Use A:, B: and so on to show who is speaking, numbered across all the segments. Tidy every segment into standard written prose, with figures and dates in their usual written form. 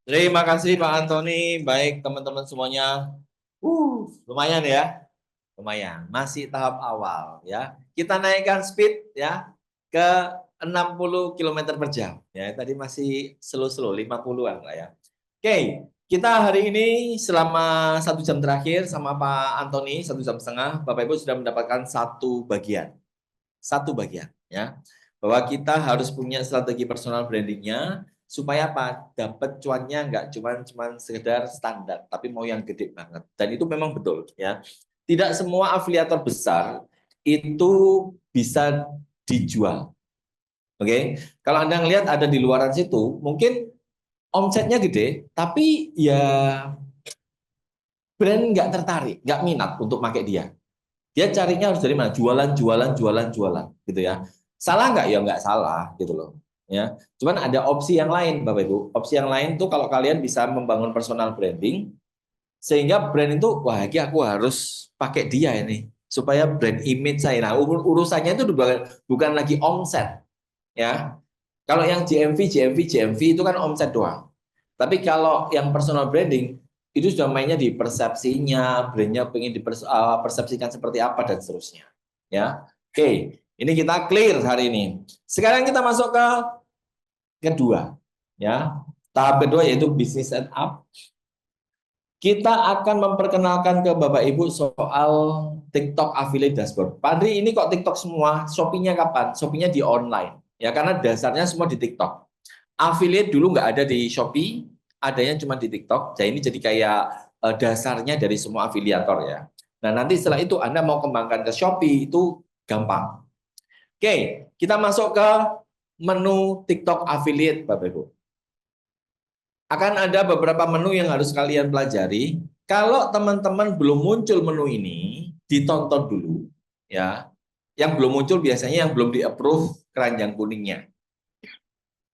A: Terima kasih Pak Antoni. Baik teman-teman semuanya. Lumayan ya. Lumayan. Masih tahap awal ya. Kita naikkan speed ya ke 60 km per jam. Ya, tadi masih slow-slow 50-an lah ya. Oke, kita hari ini selama 1 jam terakhir sama Pak Antoni 1 jam setengah, Bapak Ibu sudah mendapatkan satu bagian ya, bahwa kita harus punya strategi personal brandingnya supaya apa, dapat cuannya nggak cuman sekedar standar tapi mau yang gede banget. Dan itu memang betul ya, tidak semua afiliator besar itu bisa dijual. Oke, kalau Anda ngelihat ada di luaran situ mungkin omsetnya gede tapi ya brand nggak tertarik, nggak minat untuk pakai dia. Dia carinya harus dari mana? Jualan, jualan, jualan, jualan, gitu ya. Salah nggak? Ya nggak salah, gitu loh. Ya, cuman ada opsi yang lain, Bapak Ibu. Opsi yang lain tuh kalau kalian bisa membangun personal branding, sehingga brand itu, wah, ini aku harus pakai dia ini, supaya brand image saya. Nah, urusannya itu bukan lagi omset, ya. Kalau yang GMV, GMV, GMV itu kan omset doang. Tapi kalau yang personal branding itu sudah mainnya di persepsinya, brandnya pengen dipersepsikan seperti apa dan seterusnya. Ya, oke, ini kita clear hari ini. Sekarang kita masuk ke kedua, ya. Tahap kedua yaitu business setup. Kita akan memperkenalkan ke Bapak Ibu soal TikTok Affiliate Dashboard. Padri, ini kok TikTok semua? Shopee-nya kapan? Shopee-nya di online. Ya, karena dasarnya semua di TikTok. Affiliate dulu nggak ada di Shopee, adanya cuma di TikTok. Jadi ini jadi kayak dasarnya dari semua afiliator ya. Nah, nanti setelah itu Anda mau kembangkan ke Shopee itu gampang. Oke, kita masuk ke menu TikTok Affiliate, Bapak Ibu. Akan ada beberapa menu yang harus kalian pelajari. Kalau teman-teman belum muncul menu ini, ditonton dulu ya. Yang belum muncul biasanya yang belum di-approve keranjang kuningnya.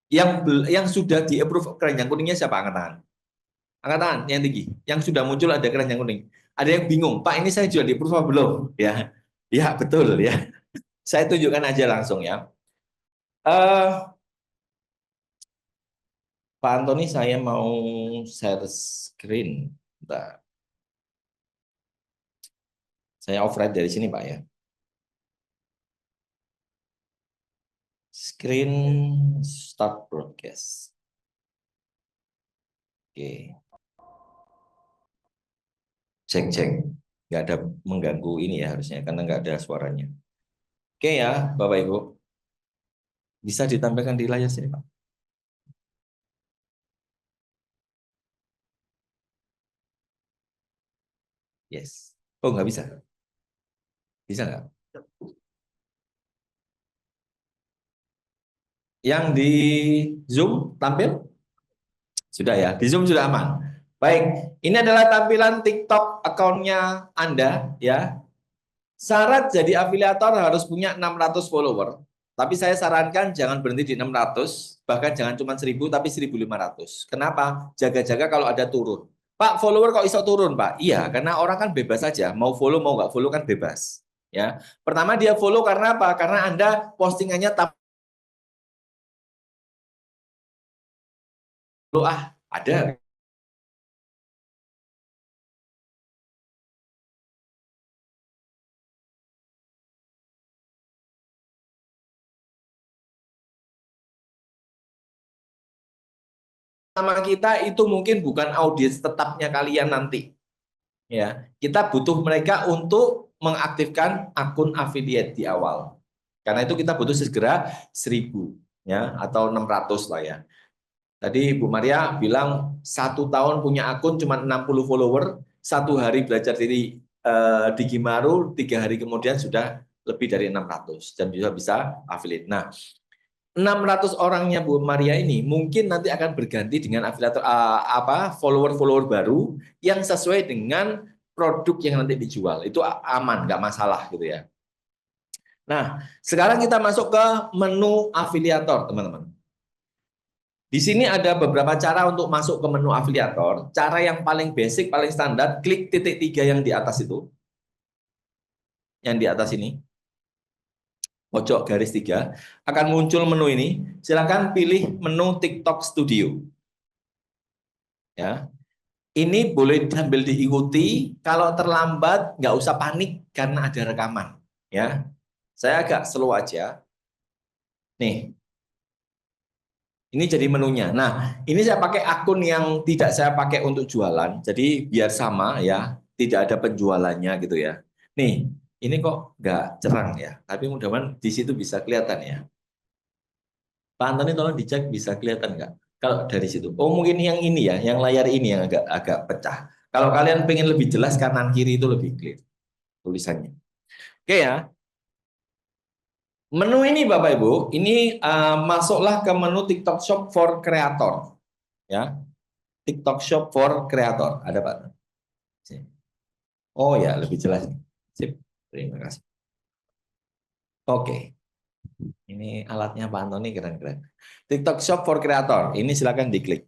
A: Yang sudah di-approve keranjang kuningnya siapa? Angkat tangan. Angkat tangan yang tinggi. Yang sudah muncul ada keranjang kuning. Ada yang bingung, Pak ini saya sudah di-approve apa belum? Ya, ya betul ya. Saya tunjukkan aja langsung ya. Pak Antoni, saya mau share screen. Bentar. Saya override dari sini, Pak ya. Screen start broadcast. Oke, cek. Nggak ada mengganggu ini ya harusnya, karena nggak ada suaranya. Oke ya, Bapak Ibu. Bisa ditampilkan di layar sini, Pak. Yes. Oh, nggak bisa. Bisa nggak? Yang di Zoom tampil? Sudah ya, di Zoom sudah aman. Baik, ini adalah tampilan TikTok akunnya Anda ya. Syarat jadi afiliator harus punya 600 follower. Tapi saya sarankan jangan berhenti di 600, bahkan jangan cuma 1000 tapi 1500. Kenapa? Jaga-jaga kalau ada turun. Pak, follower kok iso turun, Pak? Iya, karena orang kan bebas saja, mau follow mau nggak follow kan bebas. Ya, pertama dia follow karena apa? Karena Anda postingannya ada. Sama kita itu mungkin bukan audiens tetapnya kalian nanti. Ya, kita butuh mereka untuk mengaktifkan akun affiliate di awal. Karena itu kita butuh segera 1000 ya atau 600 lah ya. Tadi Bu Maria bilang 1 tahun punya akun cuma 60 follower, 1 hari belajar di Gimaru, 3 hari kemudian sudah lebih dari 600 dan bisa affiliate. Nah, 600 orangnya Bu Maria ini mungkin nanti akan berganti dengan afiliator follower-follower baru yang sesuai dengan produk yang nanti dijual. Itu aman, nggak masalah gitu ya. Nah, sekarang kita masuk ke menu afiliator, teman-teman. Di sini ada beberapa cara untuk masuk ke menu afiliator. Cara yang paling basic, paling standar, klik titik 3 yang di atas itu. Yang di atas ini. Pojok garis 3. Akan muncul menu ini. Silakan pilih menu TikTok Studio. Ya, ini boleh sambil diikuti. Kalau terlambat, nggak usah panik karena ada rekaman. Ya, saya agak slow aja. Nih, ini jadi menunya. Nah, ini saya pakai akun yang tidak saya pakai untuk jualan. Jadi biar sama ya, tidak ada penjualannya gitu ya. Nih, ini kok nggak cerang ya. Tapi mudah-mudahan di situ bisa kelihatan ya. Pak Antoni tolong dicek bisa kelihatan nggak? Kalau dari situ. Oh mungkin yang ini ya, yang layar ini yang agak pecah. Kalau kalian pengen lebih jelas kanan kiri itu lebih clear tulisannya. Oke ya. Menu ini Bapak Ibu, ini masuklah ke menu TikTok Shop for Creator. Ya, TikTok Shop for Creator. Ada Pak? Oh ya, lebih jelas nih. Sip. Terima kasih. Oke. Ini alatnya Pak Antoni keren-keren. TikTok Shop for Creator. Ini silakan diklik.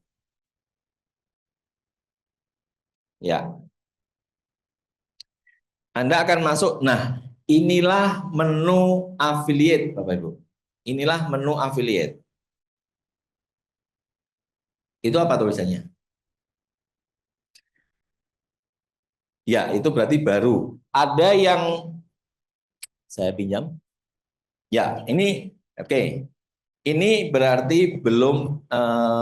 A: Ya. Anda akan masuk. Nah, inilah menu affiliate, Bapak Ibu. Inilah menu affiliate. Itu apa tulisannya? Ya, itu berarti baru. Ada yang saya pinjam. Ya, ini oke. Ini berarti belum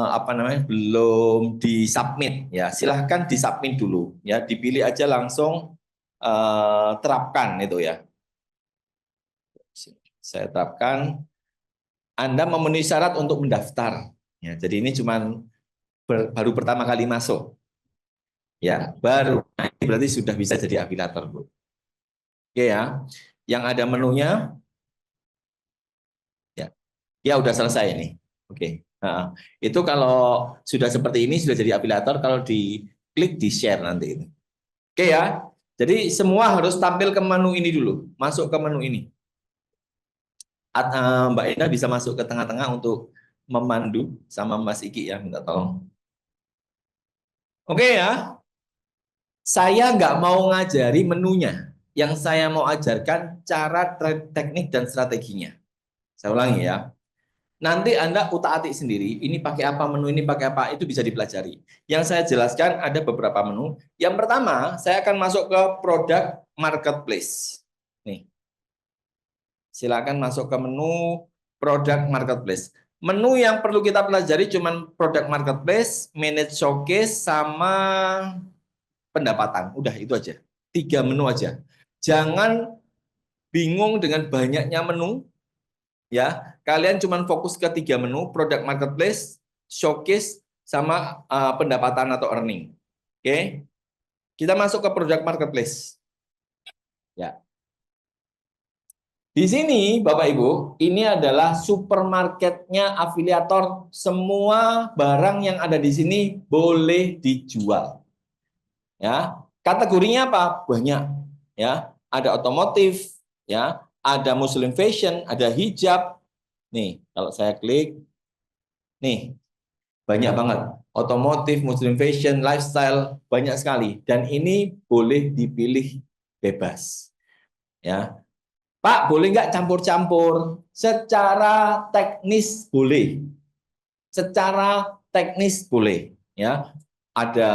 A: apa namanya? Belum disubmit ya. Silahkan disubmit dulu ya. Dipilih aja langsung terapkan itu ya. Saya terapkan. Anda memenuhi syarat untuk mendaftar. Ya, jadi ini cuma baru pertama kali masuk. Ya, baru. Nah, ini berarti sudah bisa jadi afiliator, Bu. Oke ya. Yang ada menunya ya. Ya udah selesai ini. Oke. Nah, itu kalau sudah seperti ini sudah jadi afiliator, kalau diklik di share nanti itu. Oke ya. Jadi semua harus tampil ke menu ini dulu, masuk ke menu ini. Mbak Enda bisa masuk ke tengah-tengah untuk memandu sama Mas Iki ya, minta tolong. Oke ya. Saya nggak mau ngajari menunya. Yang saya mau ajarkan cara teknik dan strateginya. Saya ulangi ya. Nanti Anda utak-atik sendiri, ini pakai apa menu, ini pakai apa, itu bisa dipelajari. Yang saya jelaskan ada beberapa menu. Yang pertama, saya akan masuk ke produk marketplace. Nih, silakan masuk ke menu produk marketplace. Menu yang perlu kita pelajari cuma produk marketplace, manage showcase, sama pendapatan. Udah itu aja. 3 menu aja. Jangan bingung dengan banyaknya menu, ya. Kalian cuma fokus ke 3 menu, produk marketplace, showcase, sama pendapatan atau earning. Oke. Kita masuk ke produk marketplace. Ya. Di sini Bapak Ibu, ini adalah supermarketnya afiliator. Semua barang yang ada di sini boleh dijual. Ya. Kategorinya apa? Banyak. Ya, ada otomotif, ya, ada muslim fashion, ada hijab. Nih, kalau saya klik, nih, banyak banget. Otomotif, muslim fashion, lifestyle, banyak sekali. Dan ini boleh dipilih bebas. Ya, Pak, boleh nggak campur-campur? Secara teknis boleh. Secara teknis boleh. Ya, ada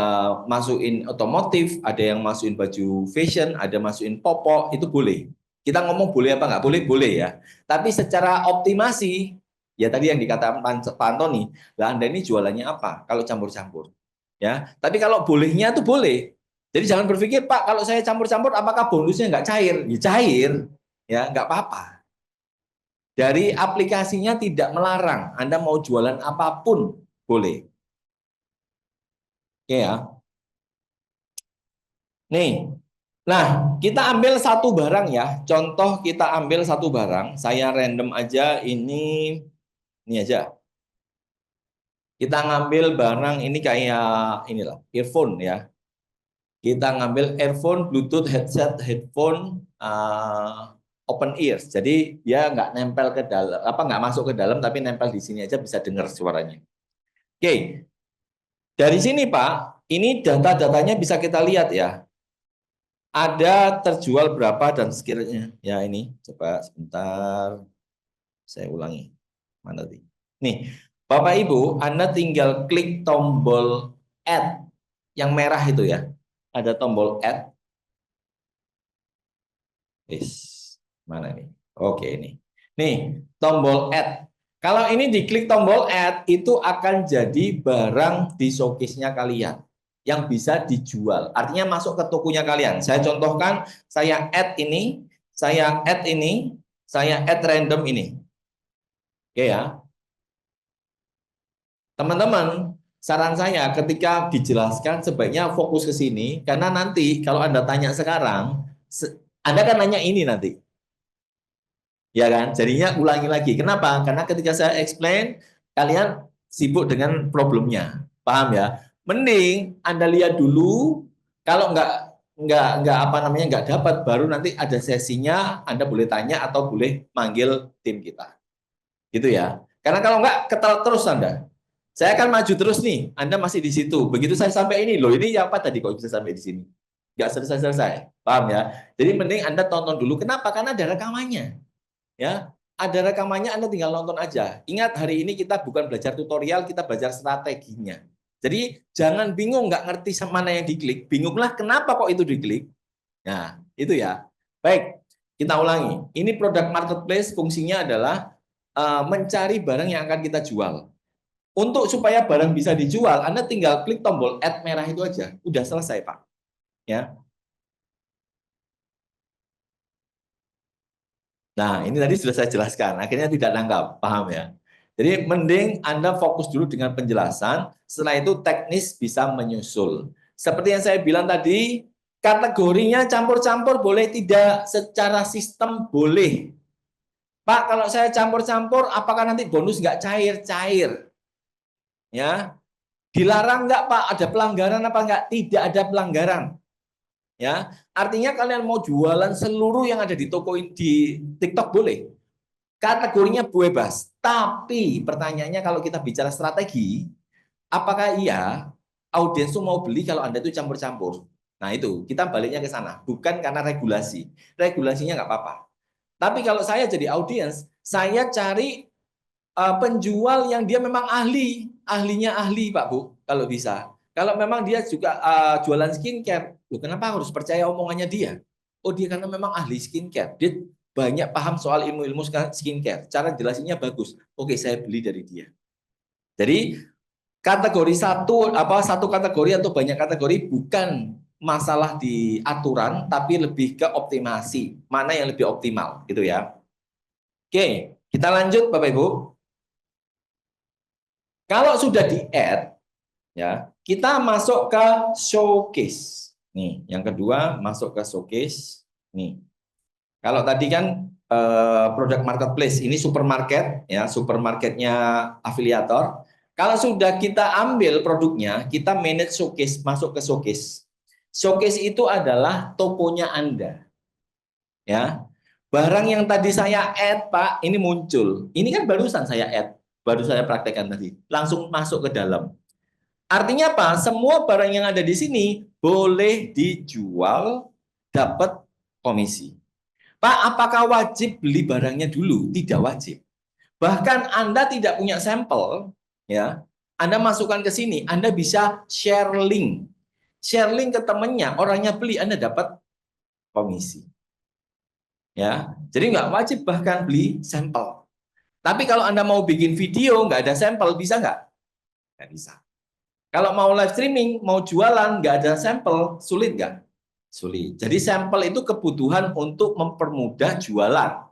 A: masukin otomotif, ada yang masukin baju fashion, ada masukin popok, itu boleh. Kita ngomong boleh apa nggak? Boleh, boleh ya. Tapi secara optimasi, ya tadi yang dikatakan Pak Antoni, lah Anda ini jualannya apa? Kalau campur-campur. Ya, tapi kalau bolehnya itu boleh. Jadi jangan berpikir, Pak, kalau saya campur-campur, apakah bonusnya nggak cair? Ya cair, ya nggak apa-apa. Dari aplikasinya tidak melarang. Anda mau jualan apapun, boleh. Oke ya. Nih, nah kita ambil satu barang ya. Contoh kita ambil satu barang. Saya random aja ini aja. Kita ngambil barang ini kayak inilah earphone ya. Kita ngambil earphone, Bluetooth, headset, headphone, open ears. Jadi dia nggak nempel ke dalam, apa nggak masuk ke dalam, tapi nempel di sini aja bisa dengar suaranya. Oke, dari sini Pak, ini data-datanya bisa kita lihat ya. Ada terjual berapa dan sekiranya. Ya ini, coba sebentar. Saya ulangi. Mana tadi? Nih, Bapak Ibu, Anda tinggal klik tombol add, yang merah itu ya. Ada tombol add. Mana ini? Oke, ini. Nih, tombol add. Kalau ini diklik tombol add, itu akan jadi barang di showcase-nya kalian yang bisa dijual. Artinya masuk ke tokonya kalian. Saya contohkan, saya add ini, saya add ini, saya add random ini. Oke ya. Teman-teman, saran saya ketika dijelaskan sebaiknya fokus ke sini, karena nanti kalau Anda tanya sekarang, Anda kan nanya ini nanti. Ya kan? Jadinya ulangi lagi. Kenapa? Karena ketika saya explain, kalian sibuk dengan problemnya. Paham ya? Mending Anda lihat dulu, kalau nggak apa namanya nggak dapat, baru nanti ada sesinya, Anda boleh tanya atau boleh manggil tim kita. Gitu ya. Karena kalau nggak ketal terus Anda. Saya akan maju terus nih, Anda masih di situ. Begitu saya sampai ini, loh ini apa tadi kok bisa sampai di sini? Nggak selesai-selesai. Paham ya? Jadi mending Anda tonton dulu. Kenapa? Karena ada rekamannya. Ya, ada rekamannya, Anda tinggal nonton aja. Ingat, hari ini kita bukan belajar tutorial, kita belajar strateginya. Jadi jangan bingung, nggak ngerti mana yang diklik, bingunglah kenapa kok itu diklik. Nah, itu ya. Baik, kita ulangi. Ini produk marketplace, fungsinya adalah mencari barang yang akan kita jual. Untuk supaya barang bisa dijual, Anda tinggal klik tombol add merah itu aja. Udah selesai, Pak. Ya. Nah, ini tadi sudah saya jelaskan, akhirnya tidak nangkap, paham ya? Jadi mending Anda fokus dulu dengan penjelasan, setelah itu teknis bisa menyusul. Seperti yang saya bilang tadi, kategorinya campur-campur boleh tidak, secara sistem boleh. Pak, kalau saya campur-campur, apakah nanti bonus nggak cair? Cair. Ya, dilarang nggak Pak? Ada pelanggaran apa nggak? Tidak ada pelanggaran. Ya, artinya kalian mau jualan seluruh yang ada di toko di TikTok boleh. Kategorinya bebas. Tapi pertanyaannya kalau kita bicara strategi, apakah iya audiens itu mau beli kalau Anda itu campur-campur? Nah itu, kita baliknya ke sana. Bukan karena regulasi. Regulasinya nggak apa-apa. Tapi kalau saya jadi audiens, saya cari penjual yang dia memang ahli. Ahlinya ahli, Pak Bu, kalau bisa. Kalau memang dia juga jualan skincare, loh kenapa harus percaya omongannya dia? Oh dia karena memang ahli skincare. Dia banyak paham soal ilmu-ilmu skincare. Cara jelasinnya bagus. Oke, saya beli dari dia. Jadi kategori satu kategori atau banyak kategori bukan masalah di aturan, tapi lebih ke optimasi. Mana yang lebih optimal, gitu ya. Oke, kita lanjut Bapak Ibu. Kalau sudah di-add, ya, kita masuk ke showcase. Nih, yang kedua masuk ke showcase. Nih. Kalau tadi kan produk marketplace, ini supermarket ya, supermarketnya afiliator. Kalau sudah kita ambil produknya, kita manage showcase, masuk ke showcase. Showcase itu adalah tokonya Anda. Ya. Barang yang tadi saya add, Pak, ini muncul. Ini kan barusan saya add, baru saya praktekkan tadi. Langsung masuk ke dalam. Artinya apa? Semua barang yang ada di sini boleh dijual, dapat komisi. Pak, apakah wajib beli barangnya dulu? Tidak wajib. Bahkan Anda tidak punya sampel, ya. Anda masukkan ke sini, Anda bisa share link. Share link ke temannya, orangnya beli, Anda dapat komisi. Ya, jadi nggak wajib bahkan beli sampel. Tapi kalau Anda mau bikin video, nggak ada sampel, bisa nggak? Nggak bisa. Kalau mau live streaming, mau jualan, nggak ada sampel, sulit nggak? Sulit. Jadi sampel itu kebutuhan untuk mempermudah jualan.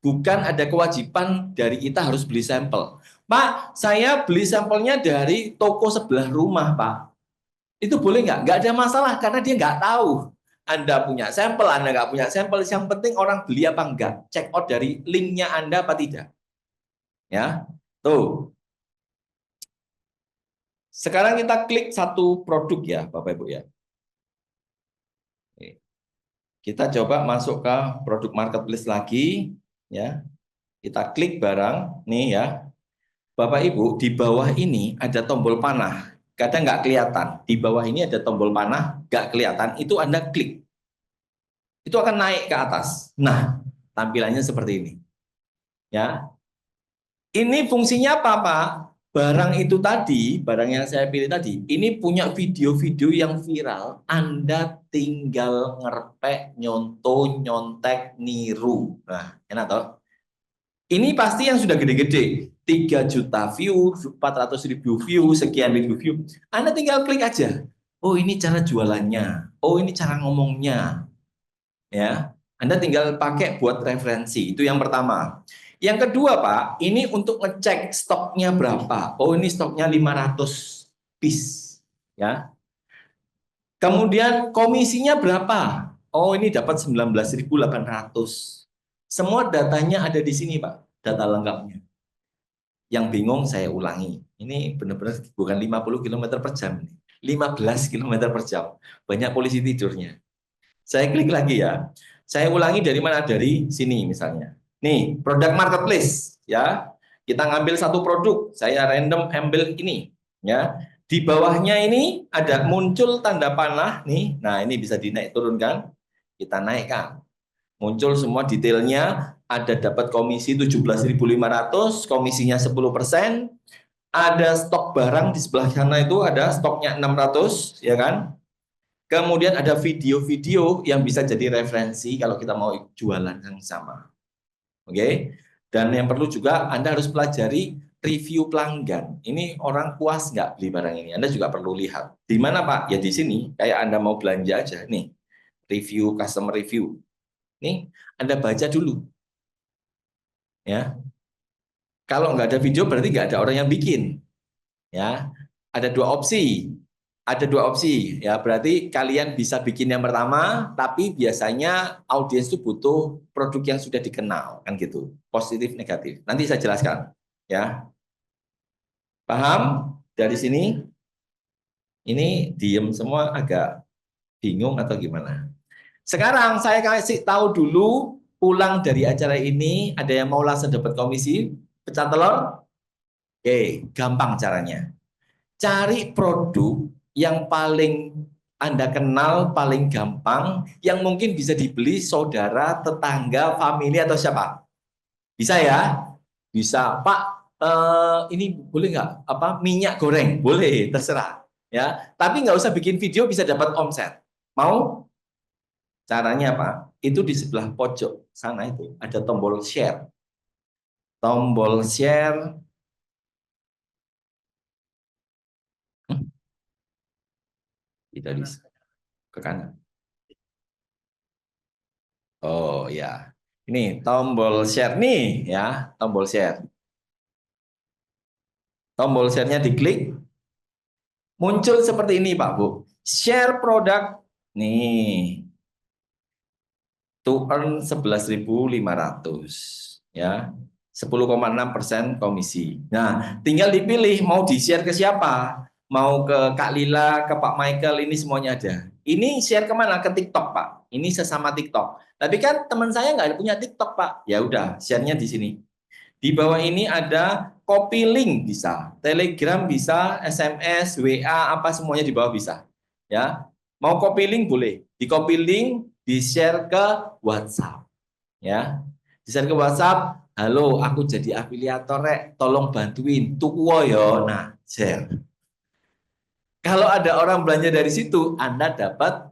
A: Bukan ada kewajiban dari kita harus beli sampel. Pak, saya beli sampelnya dari toko sebelah rumah, Pak. Itu boleh nggak? Nggak ada masalah, karena dia nggak tahu. Anda punya sampel, Anda nggak punya sampel. Yang penting orang beli apa enggak. Check out dari linknya Anda apa tidak. Ya, tuh. Sekarang kita klik satu produk ya, Bapak Ibu ya. Kita coba masuk ke produk marketplace lagi, ya. Kita klik barang, nih ya. Bapak Ibu, di bawah ini ada tombol panah. Kadang nggak kelihatan. Di bawah ini ada tombol panah, nggak kelihatan. Itu Anda klik. Itu akan naik ke atas. Nah, tampilannya seperti ini. Ya. Ini fungsinya apa, Pak? barang itu tadi, barang yang saya pilih tadi, ini punya video-video yang viral, Anda tinggal ngerpek, nyontoh, nyontek, niru. Nah, enak toh? Ini pasti yang sudah gede-gede, 3 juta view, 400.000 view, sekian ribu view. Anda tinggal klik aja. Oh, ini cara jualannya. Oh, ini cara ngomongnya. Ya, Anda tinggal pakai buat referensi. Itu yang pertama. Yang kedua, Pak, ini untuk ngecek stoknya berapa. Oh, ini stoknya 500 piece. Ya. Kemudian komisinya berapa? Oh, ini dapat 19.800. Semua datanya ada di sini, Pak. Data lengkapnya. Yang bingung saya ulangi. Ini benar-benar bukan 50 km per jam. 15 km per jam. Banyak polisi tidurnya. Saya klik lagi ya. Saya ulangi dari mana? Dari sini misalnya. Nih, produk marketplace ya. Kita ngambil satu produk, saya random ambil ini ya. Di bawahnya ini ada muncul tanda panah nih. Nah, ini bisa dinaik turunkan. Kita naikkan. Muncul semua detailnya, ada dapat komisi 17.500, komisinya 10%. Ada stok barang di sebelah sana itu ada stoknya 600 ya kan? Kemudian ada video-video yang bisa jadi referensi kalau kita mau jualan yang sama. Oke? Dan yang perlu juga Anda harus pelajari review pelanggan. Ini orang puas nggak beli barang ini? Anda juga perlu lihat. Di mana, Pak? Ya di sini. Kayak Anda mau belanja aja. Nih, review, customer review. Nih, Anda baca dulu. Ya. Kalau nggak ada video berarti nggak ada orang yang bikin. Ya. Ada dua opsi. Ada dua opsi, ya berarti kalian bisa bikin yang pertama, tapi biasanya audiens itu butuh produk yang sudah dikenal, kan gitu, positif negatif. Nanti saya jelaskan, ya. Paham? Dari sini, ini diem semua agak bingung atau gimana? Sekarang saya kasih tahu dulu, pulang dari acara ini, ada yang mau langsung dapat komisi, pecah telur? Oke, gampang caranya. Cari produk yang paling Anda kenal, paling gampang, yang mungkin bisa dibeli saudara, tetangga, famili, atau siapa. Bisa ya? Bisa. Pak, ini boleh nggak? Apa minyak goreng? Boleh, terserah. Ya, tapi nggak usah bikin video bisa dapat omset. Mau? Caranya apa? Itu di sebelah pojok sana itu ada tombol share. Tombol share. Tidak bisa ke kanan. Oh ya, ini tombol share nih ya, tombol share. Tombol share-nya diklik, muncul seperti ini Pak Bu. Share produk nih, to earn 11.500 ya, 10,6% komisi. Nah, tinggal dipilih mau di-share ke siapa, mau ke Kak Lila, ke Pak Michael, ini semuanya ada. Ini share kemana? Ke TikTok Pak. Ini sesama TikTok. Tapi kan teman saya nggak punya TikTok Pak. Ya udah, share-nya di sini. Di bawah ini ada copy link bisa, Telegram bisa, SMS, WA, apa semuanya di bawah bisa. Ya, mau copy link boleh. Di copy link, di share ke WhatsApp. Ya, di share ke WhatsApp. Halo, aku jadi afiliator rek, tolong bantuin. Tuku yo, nah share. Kalau ada orang belanja dari situ, Anda dapat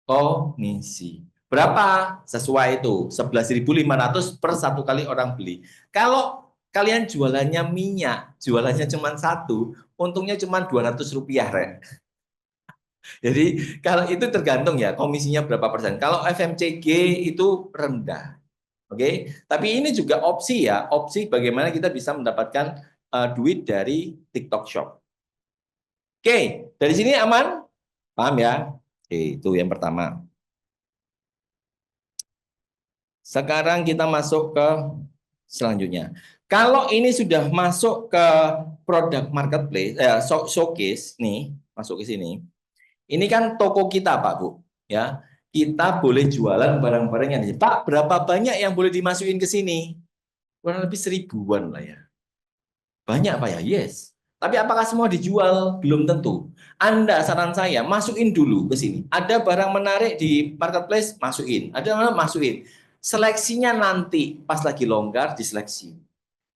A: komisi. Berapa? Sesuai itu, 11.500 per satu kali orang beli. Kalau kalian jualannya minyak, jualannya cuma satu, untungnya cuma 200 rupiah, Rek. Jadi kalau itu tergantung ya, komisinya berapa persen. Kalau FMCG itu rendah. Oke, tapi ini juga opsi ya, opsi bagaimana kita bisa mendapatkan duit dari TikTok Shop. Oke, dari sini aman? Paham ya? Oke, itu yang pertama. Sekarang kita masuk ke selanjutnya. Kalau ini sudah masuk ke produk marketplace, showcase nih, masuk ke sini. Ini kan toko kita, Pak Bu, ya. Kita boleh jualan barang-barang yang ini. Pak, berapa banyak yang boleh dimasukin ke sini? Kurang lebih 1000-an lah ya. Banyak, Pak ya? Yes. Tapi apakah semua dijual? Belum tentu. Anda, saran saya, masukin dulu ke sini. Ada barang menarik di marketplace, masukin. Ada barang masukin. Seleksinya nanti pas lagi longgar diseleksi.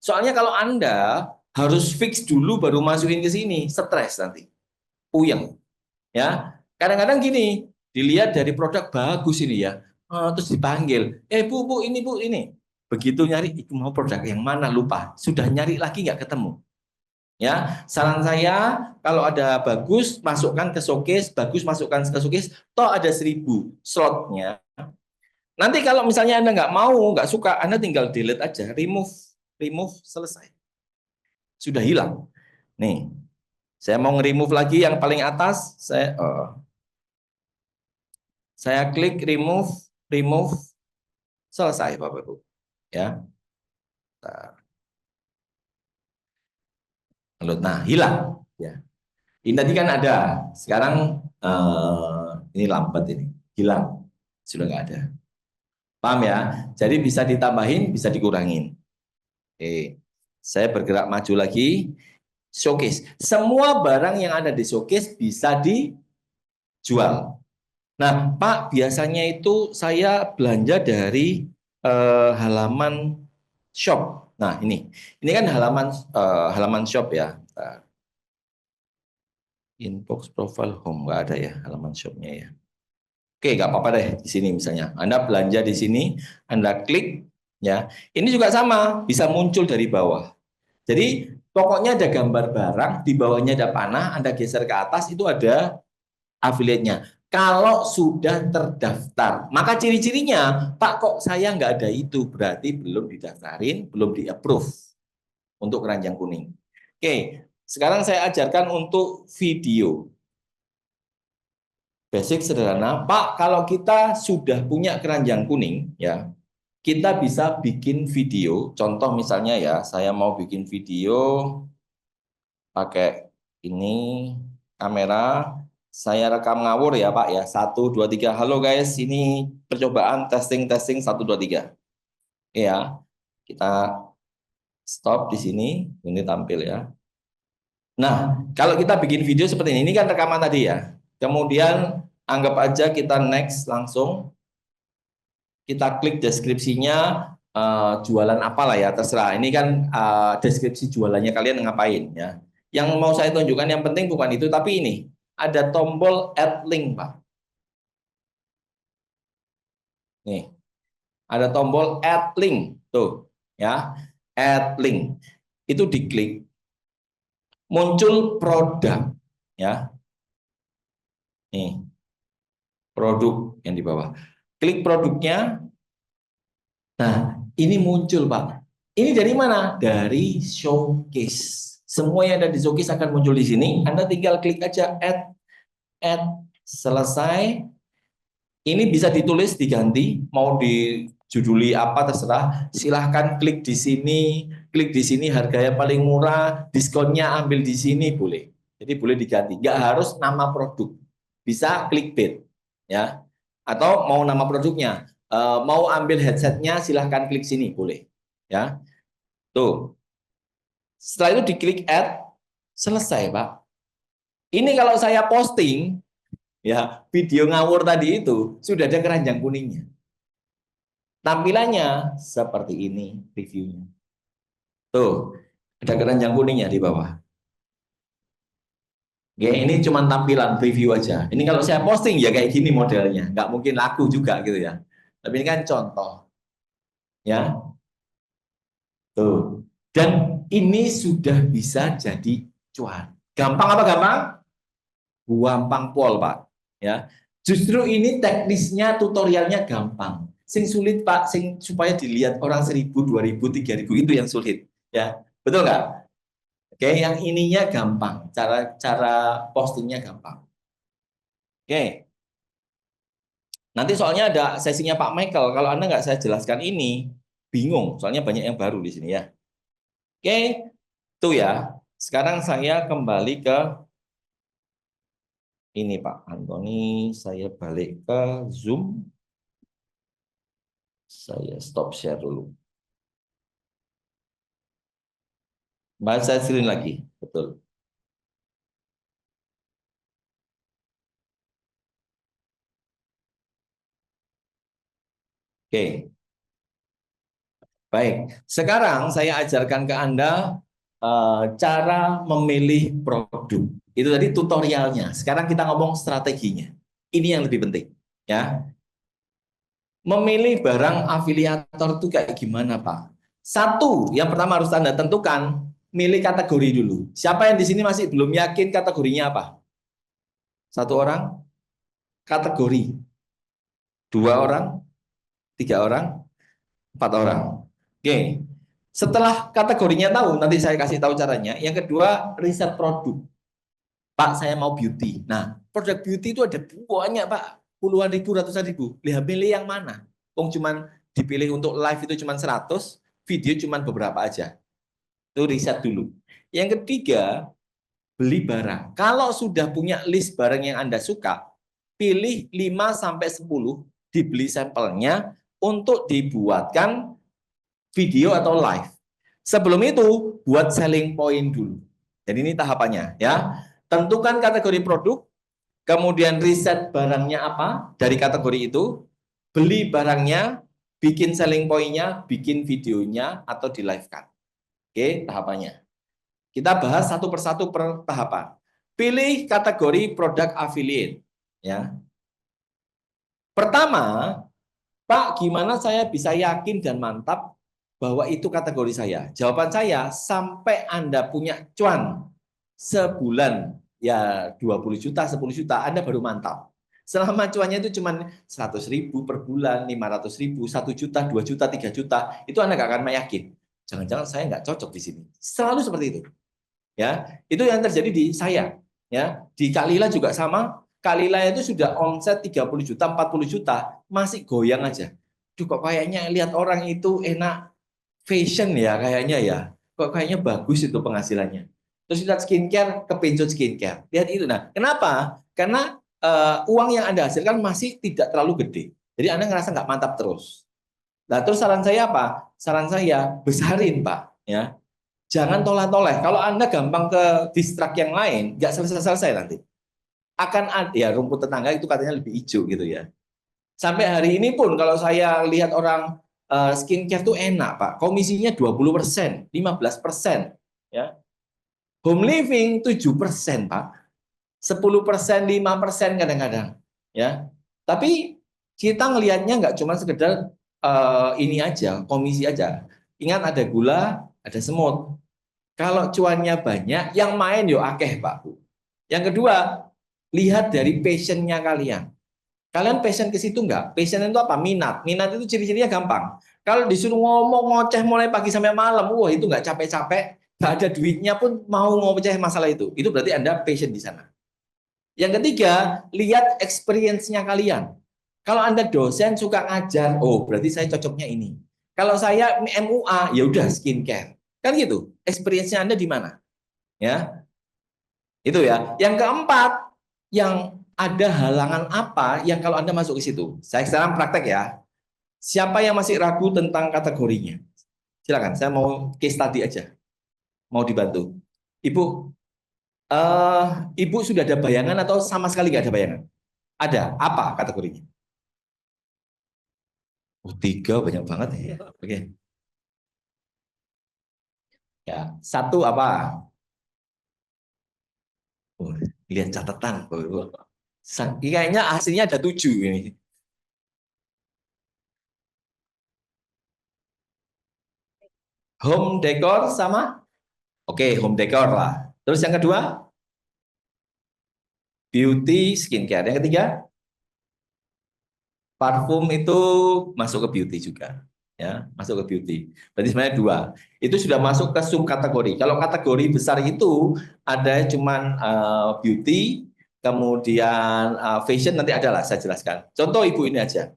A: Soalnya kalau Anda Harus fix dulu baru masukin ke sini, stres nanti, puyeng. Ya, kadang-kadang gini, dilihat dari produk bagus ini ya, terus dipanggil, bu ini bu ini, begitu nyari itu mau produk yang mana lupa, sudah nyari lagi nggak ketemu. Ya, saran saya kalau ada bagus masukkan ke showcase, bagus masukkan ke showcase, toh ada 1000 slotnya. Nanti kalau misalnya Anda nggak mau, nggak suka, Anda tinggal delete aja, remove, remove, selesai. Sudah hilang. Nih, saya mau nge-remove lagi yang paling atas, saya klik remove, remove, selesai Bapak Ibu. Ya. Nah, hilang. Ya. Ini tadi kan ada, sekarang ini lambat ini, hilang, sudah nggak ada. Paham ya? Jadi bisa ditambahin, bisa dikurangin. Oke, saya bergerak maju lagi. Showcase. Semua barang yang ada di showcase bisa dijual. Nah, Pak, biasanya itu saya belanja dari halaman shop. Nah, ini kan halaman shop ya. Inbox profile home nggak ada ya halaman shopnya ya. Oke, nggak apa-apa deh di sini misalnya. Anda belanja di sini, Anda klik ya. Ini juga sama, bisa muncul dari bawah. Jadi pokoknya ada gambar barang, di bawahnya ada panah, Anda geser ke atas itu ada affiliate-nya. Kalau sudah terdaftar, maka ciri-cirinya, Pak kok saya nggak ada itu, berarti belum didaftarin, belum di-approve untuk keranjang kuning. Oke, sekarang saya ajarkan untuk video. Basic sederhana, Pak, kalau kita sudah punya keranjang kuning, ya, kita bisa bikin video. Contoh misalnya ya, saya mau bikin video pakai ini kamera, saya rekam ngawur ya Pak ya, 1, 2, 3. Halo guys, ini percobaan testing 1, 2, 3. Ya, kita stop di sini, ini tampil ya. Nah, kalau kita bikin video seperti ini kan rekaman tadi ya. Kemudian anggap aja kita next langsung, kita klik deskripsinya, jualan apalah ya, terserah. Ini kan deskripsi jualannya kalian ngapain ya. Yang mau saya tunjukkan yang penting bukan itu, tapi ini ada tombol add link, Pak. Nih, ada tombol add link tuh ya, add link. Itu diklik, muncul produk ya. Nih, produk yang di bawah. Klik produknya. Nah, ini muncul, Pak. Ini dari mana? Dari showcase. Semua yang ada di showcase akan muncul di sini. Anda tinggal klik aja add, selesai. Ini bisa ditulis, diganti, mau dijuduli apa terserah. Silahkan klik di sini harganya paling murah, diskonnya ambil di sini boleh. Jadi boleh diganti. Nggak harus nama produk. Bisa clickbait, ya. Atau mau nama produknya, mau ambil headsetnya, silahkan klik sini boleh, ya. Tuh. Setelah itu diklik add, selesai Pak. Ini kalau saya posting, ya video ngawur tadi itu sudah ada keranjang kuningnya. Tampilannya seperti ini reviewnya. Tuh, ada keranjang kuningnya di bawah. Oke, ini cuma tampilan preview aja. Ini kalau saya posting ya kayak gini modelnya, nggak mungkin laku juga gitu ya. Tapi ini kan contoh, ya. Tuh. Dan ini sudah bisa jadi cuan. Gampang apa gampang? Gampang pol, Pak. Ya. Justru ini teknisnya, tutorialnya gampang. Sing sulit, Pak, sing supaya dilihat orang 1000, 2000, 3000 itu yang sulit. Ya, betul nggak? Oke, yang ininya gampang. Cara postingnya gampang. Oke. Nanti soalnya ada sesinya Pak Michael. Kalau Anda nggak saya jelaskan ini, bingung. Soalnya banyak yang baru di sini ya. Oke, tuh ya. Sekarang saya kembali ke ini Pak Antoni. Saya balik ke Zoom. Saya stop share dulu. Mari saya screen lagi. Betul. Oke. Baik. Sekarang saya ajarkan ke Anda cara memilih produk. Itu tadi tutorialnya. Sekarang kita ngomong strateginya. Ini yang lebih penting, ya. Memilih barang afiliator itu kayak gimana, Pak? Satu, yang pertama harus Anda tentukan, milih kategori dulu. Siapa yang di sini masih belum yakin kategorinya apa? Satu orang, kategori. Dua orang, tiga orang, empat orang. Oke. Setelah kategorinya tahu, nanti saya kasih tahu caranya. Yang kedua, riset produk. Pak, saya mau beauty. Nah, produk beauty itu ada banyak, Pak. Puluhan ribu, ratusan ribu. Lihat pilih yang mana. Wong cuman dipilih untuk live itu cuman 100, video cuman beberapa aja. Itu riset dulu. Yang ketiga, beli barang. Kalau sudah punya list barang yang Anda suka, pilih 5 sampai 10, dibeli sampelnya untuk dibuatkan video atau live. Sebelum itu, buat selling point dulu. Jadi ini tahapannya, ya. Tentukan kategori produk, kemudian riset barangnya apa dari kategori itu, beli barangnya, bikin selling point-nya, bikin videonya, atau di live-kan. Oke, tahapannya. Kita bahas satu persatu per tahapan. Pilih kategori produk affiliate. Ya. Pertama, Pak, gimana saya bisa yakin dan mantap bahwa itu kategori saya? Jawaban saya, sampai Anda punya cuan sebulan, ya 20 juta, 10 juta, Anda baru mantap. Selama cuannya itu cuma 100 ribu per bulan, 500 ribu, 1 juta, 2 juta, 3 juta, itu Anda nggak akan yakin. Jangan-jangan saya nggak cocok di sini. Selalu seperti itu. Ya, itu yang terjadi di saya. Ya, di Kalila juga sama. Kalila itu sudah omset 30 juta, 40 juta, masih goyang aja. Duh, kok kayaknya lihat orang itu enak fashion ya kayaknya ya. Kok kayaknya bagus itu penghasilannya. Terus lihat skincare, kepencut skincare. Lihat itu. Nah, kenapa? Karena uang yang Anda hasilkan masih tidak terlalu gede. Jadi Anda ngerasa nggak mantap terus. Nah, terus saran saya apa? Saran saya besarin, Pak. Ya, jangan tolak-toleh. Kalau Anda gampang ke distrak yang lain, nggak selesai-selesai nanti. Akan ada, ya rumput tetangga itu katanya lebih hijau gitu ya. Sampai hari ini pun kalau saya lihat orang skincare tuh enak, Pak. Komisinya 20%, 15%. Ya. Home living 7%, Pak. 10%, 5% kadang-kadang. Ya. Tapi kita ngelihatnya nggak cuma sekedar ini aja, komisi aja. Ingat ada gula, ada semut. Kalau cuannya banyak, yang main yo akeh, Pak Bu. Yang kedua, lihat dari passionnya kalian. Kalian passion ke situ enggak? Passion itu apa? Minat. Minat itu ciri-cirinya gampang. Kalau disuruh ngomong ngoceh mulai pagi sampai malam, wah itu nggak capek-capek, nggak ada duitnya pun mau ngoceh masalah itu. Itu berarti Anda passion di sana. Yang ketiga, lihat experience-nya kalian. Kalau Anda dosen suka ngajar, oh berarti saya cocoknya ini. Kalau saya MUA, ya udah skincare. Kan gitu. Experience-nya Anda di mana? Ya, itu ya. Yang keempat, yang ada halangan apa yang kalau Anda masuk ke situ? Saya sekarang praktek ya. Siapa yang masih ragu tentang kategorinya? Silakan, saya mau case study aja. Mau dibantu. Ibu, eh, Ibu sudah ada bayangan atau sama sekali nggak ada bayangan? Ada. Apa kategorinya? Oh, tiga banyak banget ya. Oke. Ya, satu apa? Oh, lihat catatan. Oh, kayaknya aslinya ada 7 ini. Home decor sama? Oke, home decor lah. Terus yang kedua, beauty skincare. Yang ketiga, parfum itu masuk ke beauty juga. Ya, masuk ke beauty. Berarti sebenarnya dua. Itu sudah masuk ke subkategori. Kalau kategori besar itu ada cuman beauty, kemudian fashion nanti adalah saya jelaskan. Contoh ibu ini aja.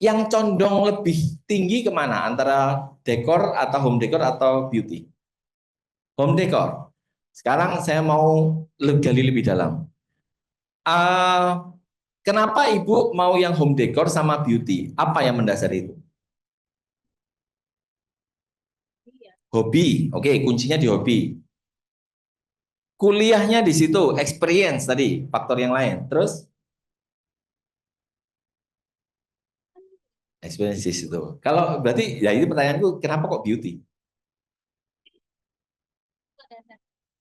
A: Yang condong lebih tinggi kemana? Antara dekor atau home decor atau beauty? Home decor. Sekarang saya mau gali lebih dalam. Uh, Kenapa Ibu mau yang home decor sama beauty? Apa yang mendasari itu? Hobi. Oke, kuncinya di hobi. Kuliahnya di situ, experience tadi, faktor yang lain. Terus experience di situ. Kalau berarti ya ini pertanyaanku, kenapa kok beauty?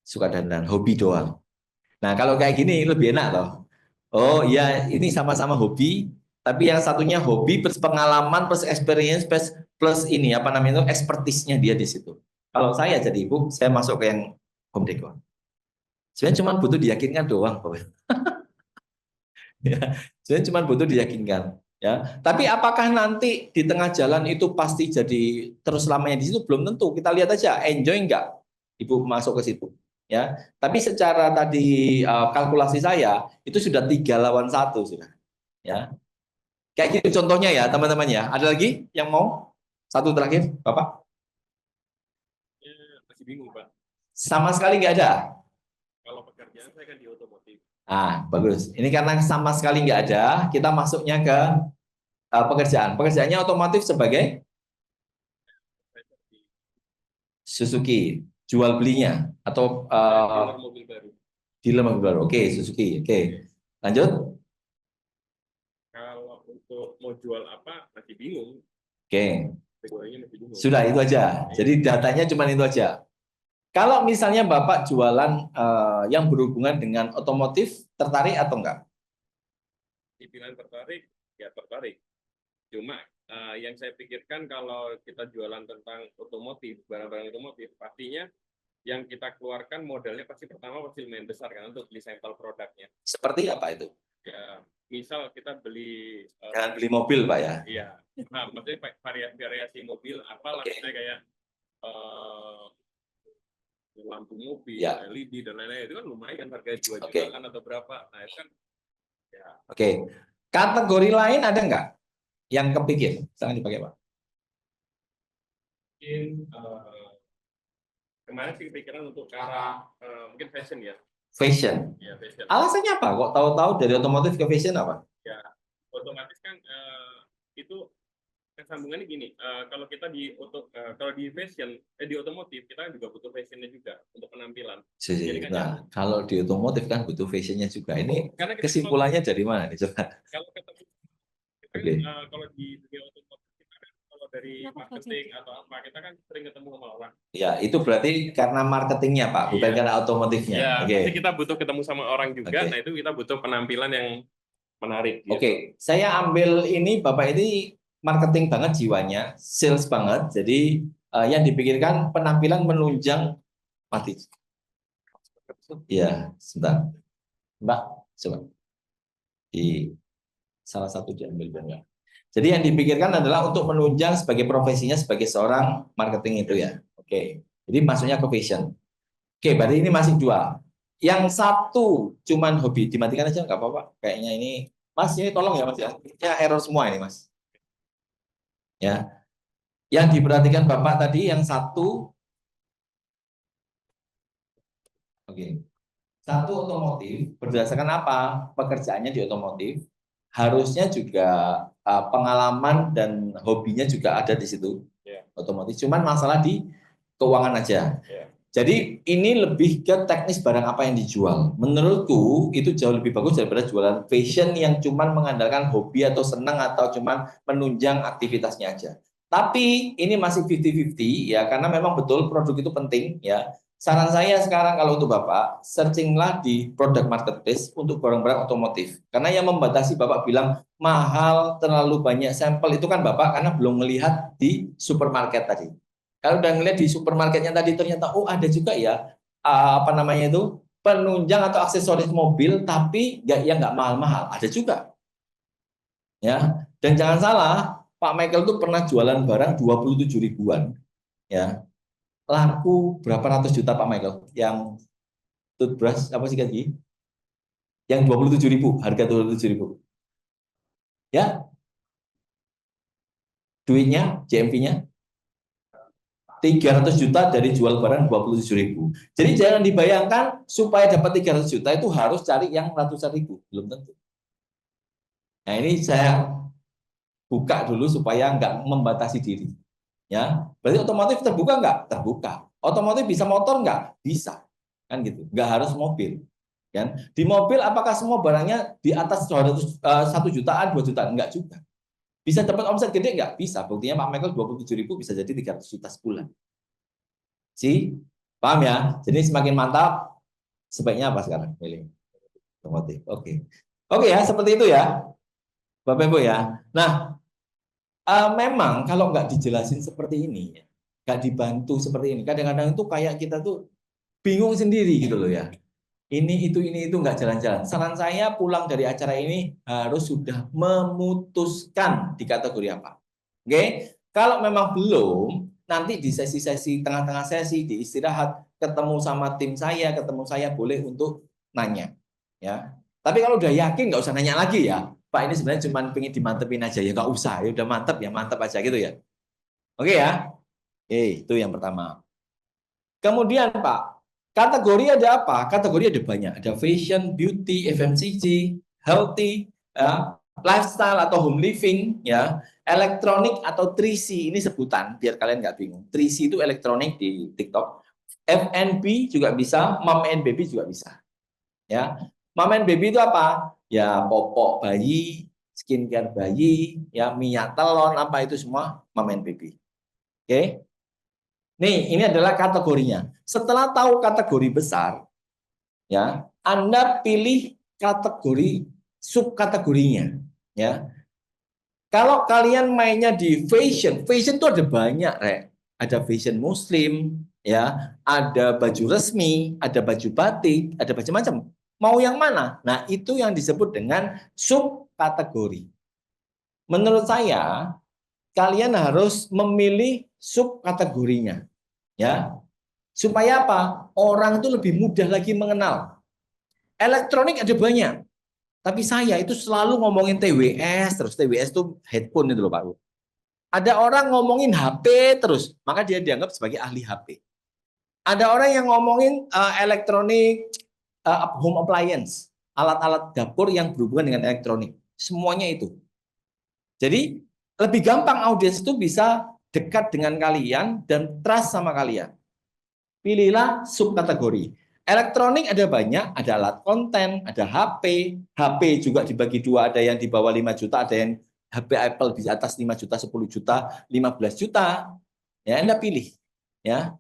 A: Suka dandan, hobi doang. Nah, kalau kayak gini lebih enak loh. Oh iya, ini sama-sama hobi, tapi yang satunya hobi plus pengalaman plus experience plus ini apa namanya itu expertise-nya dia di situ. Kalau saya jadi ibu, saya masuk ke yang home decor. Sebenarnya cuma butuh diyakinkan doang, Bapak. Ya, sebenarnya cuma butuh diyakinkan. Ya, tapi apakah nanti di tengah jalan itu pasti jadi terus lamanya di situ belum tentu. Kita lihat aja, enjoy enggak ibu masuk ke situ. Ya, tapi secara tadi kalkulasi saya itu sudah 3 lawan 1 sudah. Ya, kayak gitu contohnya ya teman-teman ya. Ada lagi yang mau satu terakhir, Bapak?
B: Masih bingung, Pak.
A: Sama sekali nggak ada.
B: Kalau pekerjaan saya kan di otomotif.
A: Ah, bagus. Ini karena sama sekali nggak ada, kita masuknya ke pekerjaan. Pekerjaannya otomotif sebagai Suzuki, jual belinya atau
B: Dealer mobil baru.
A: dealer mobil baru. Oke, Suzuki. Oke. Lanjut.
B: Kalau untuk mau jual apa masih bingung.
A: Oke.
B: Kategorinya masih bingung.
A: Sudah itu aja. Jadi datanya cuma itu aja. Kalau misalnya Bapak jualan yang berhubungan dengan otomotif, tertarik atau enggak?
B: Dibilang tertarik, ya tertarik. Cuma yang saya pikirkan kalau kita jualan tentang otomotif, barang-barang otomotif, pastinya yang kita keluarkan modalnya pasti pertama pasti lumayan besar kan untuk beli sampel produknya.
A: Seperti apa itu?
B: Ya, misal kita beli
A: Jangan beli mobil, Pak ya.
B: Iya. Nah, maksudnya variasi mobil apalah kayak lampu mobil,
A: ya.
B: LED dan lain-lain itu kan lumayan harganya 2 jutaan atau berapa. Nah, itu kan ya.
A: Oke. Kategori lain ada nggak yang kepikir? Jangan dipakai, Pak.
B: Mungkin kemarin sih kepikiran untuk ke arah mungkin fashion ya.
A: Fashion.
B: Ya, fashion.
A: Alasannya apa? Kok tahu-tahu dari otomotif ke fashion apa?
B: Ya, otomatis kan itu sambungannya gini, kalau kita kalau di fashion, di otomotif kita juga butuh fashionnya juga untuk penampilan. Jadi kan
A: nah, kalau di otomotif kan butuh fashionnya juga. Ini kesimpulannya dari mana nih coba?
B: Kalau ketemu, kalau di dunia otomotif kita kan kalau dari marketing atau apa kita kan sering ketemu sama orang.
A: Ya, itu berarti karena marketingnya Pak, bukan karena otomotifnya.
B: Ya, pasti kita butuh ketemu sama orang juga. Nah itu kita butuh penampilan yang menarik. Gitu.
A: Saya ambil ini Bapak ini marketing banget jiwanya, sales banget. Jadi yang dipikirkan penampilan menunjang mati. Iya, sebentar. Mbak, coba. Di salah satu diambil banyak. Jadi yang dipikirkan adalah untuk menunjang sebagai profesinya sebagai seorang marketing itu ya. Oke. Jadi masuknya ke fashion. Oke, berarti ini masih 2. Yang satu cuman hobi, dimatikan aja nggak apa-apa. Kayaknya ini Mas, ini tolong ya Mas ya. Ya error semua ini Mas. Ya. Yang diperhatikan Bapak tadi yang satu, oke. Satu otomotif berdasarkan apa? Pekerjaannya di otomotif harusnya juga pengalaman dan hobinya juga ada di situ. Otomotif. Cuman masalah di keuangan aja. Jadi ini lebih ke teknis barang apa yang dijual. Menurutku itu jauh lebih bagus daripada jualan fashion yang cuma mengandalkan hobi atau senang atau cuma menunjang aktivitasnya aja. Tapi ini masih 50-50 ya karena memang betul produk itu penting ya. Saran saya sekarang kalau untuk Bapak, searchinglah di produk marketplace untuk barang-barang otomotif. Karena yang membatasi Bapak bilang mahal, terlalu banyak sampel itu kan Bapak karena belum melihat di supermarket tadi. Kalau udah ngeliat di supermarketnya tadi ternyata oh ada juga ya apa namanya itu penunjang atau aksesoris mobil tapi nggak mahal-mahal ada juga ya. Dan jangan salah Pak Michael tuh pernah jualan barang 27 ribuan ya, laku berapa ratus juta Pak Michael yang toothbrush apa sih lagi yang 27 ribu, harga 27 ribu ya, duitnya JMP-nya 300 juta dari jual barang 27 ribu. Jadi jangan dibayangkan supaya dapat 300 juta itu harus cari yang ratusan ribu, belum tentu. Nah ini saya buka dulu supaya nggak membatasi diri. Ya, berarti otomotif terbuka nggak? Terbuka. Otomotif bisa motor nggak? Bisa. Kan gitu. Nggak harus mobil. Kan? Di mobil apakah semua barangnya di atas 1 jutaan, 2 jutaan? Enggak juga. Bisa dapat omset gede nggak? Bisa. Buktinya Pak Michael 27 ribu bisa jadi 300 juta sebulan. Si Paham ya? Jadi semakin mantap, sebaiknya apa sekarang? Milih otomotif. Oke. Oke ya, seperti itu ya, Bapak Ibu ya. Nah, memang kalau nggak dijelasin seperti ini, nggak dibantu seperti ini, kadang-kadang itu kayak kita tuh bingung sendiri gitu loh ya. Ini itu nggak jalan-jalan. Saran saya pulang dari acara ini harus sudah memutuskan di kategori apa. Oke? Kalau memang belum, nanti di sesi-sesi tengah-tengah sesi di istirahat ketemu sama tim saya, ketemu saya boleh untuk nanya, ya. Tapi kalau udah yakin nggak usah nanya lagi ya. Pak ini sebenarnya cuma pengen dimantepin aja ya, nggak usah ya udah mantep ya mantep aja gitu ya. Oke ya. Itu yang pertama. Kemudian Pak, kategori ada apa? Kategori ada banyak. Ada fashion, beauty, FMCG, healthy, ya, lifestyle atau home living, ya, elektronik atau 3C. Ini sebutan biar kalian nggak bingung. 3C itu elektronik di TikTok. FNB juga bisa, mom and baby juga bisa. Ya, mom and baby itu apa? Ya, popok bayi, skincare bayi, ya, minyak telon, apa itu semua mom and baby. Oke? Nih, ini adalah kategorinya. Setelah tahu kategori besar, ya, Anda pilih kategori subkategorinya, ya. Kalau kalian mainnya di fashion, fashion itu ada banyak, Rek. Ada fashion muslim, ya, ada baju resmi, ada baju batik, ada macam-macam. Mau yang mana? Nah, itu yang disebut dengan subkategori. Menurut saya, kalian harus memilih subkategorinya, ya. Supaya apa? Orang itu lebih mudah lagi mengenal. Elektronik ada banyak. Tapi saya itu selalu ngomongin TWS, terus TWS itu headphone itu loh Pak. Ada orang ngomongin HP terus, maka dia dianggap sebagai ahli HP. Ada orang yang ngomongin elektronik, home appliance, alat-alat dapur yang berhubungan dengan elektronik. Semuanya itu. Jadi lebih gampang audiens itu bisa dekat dengan kalian dan trust sama kalian. Pilihlah subkategori. Elektronik ada banyak, ada alat konten, ada HP. HP juga dibagi dua, ada yang di bawah 5 juta, ada yang HP Apple di atas 5 juta, 10 juta, 15 juta. Ya, Anda pilih. Ya.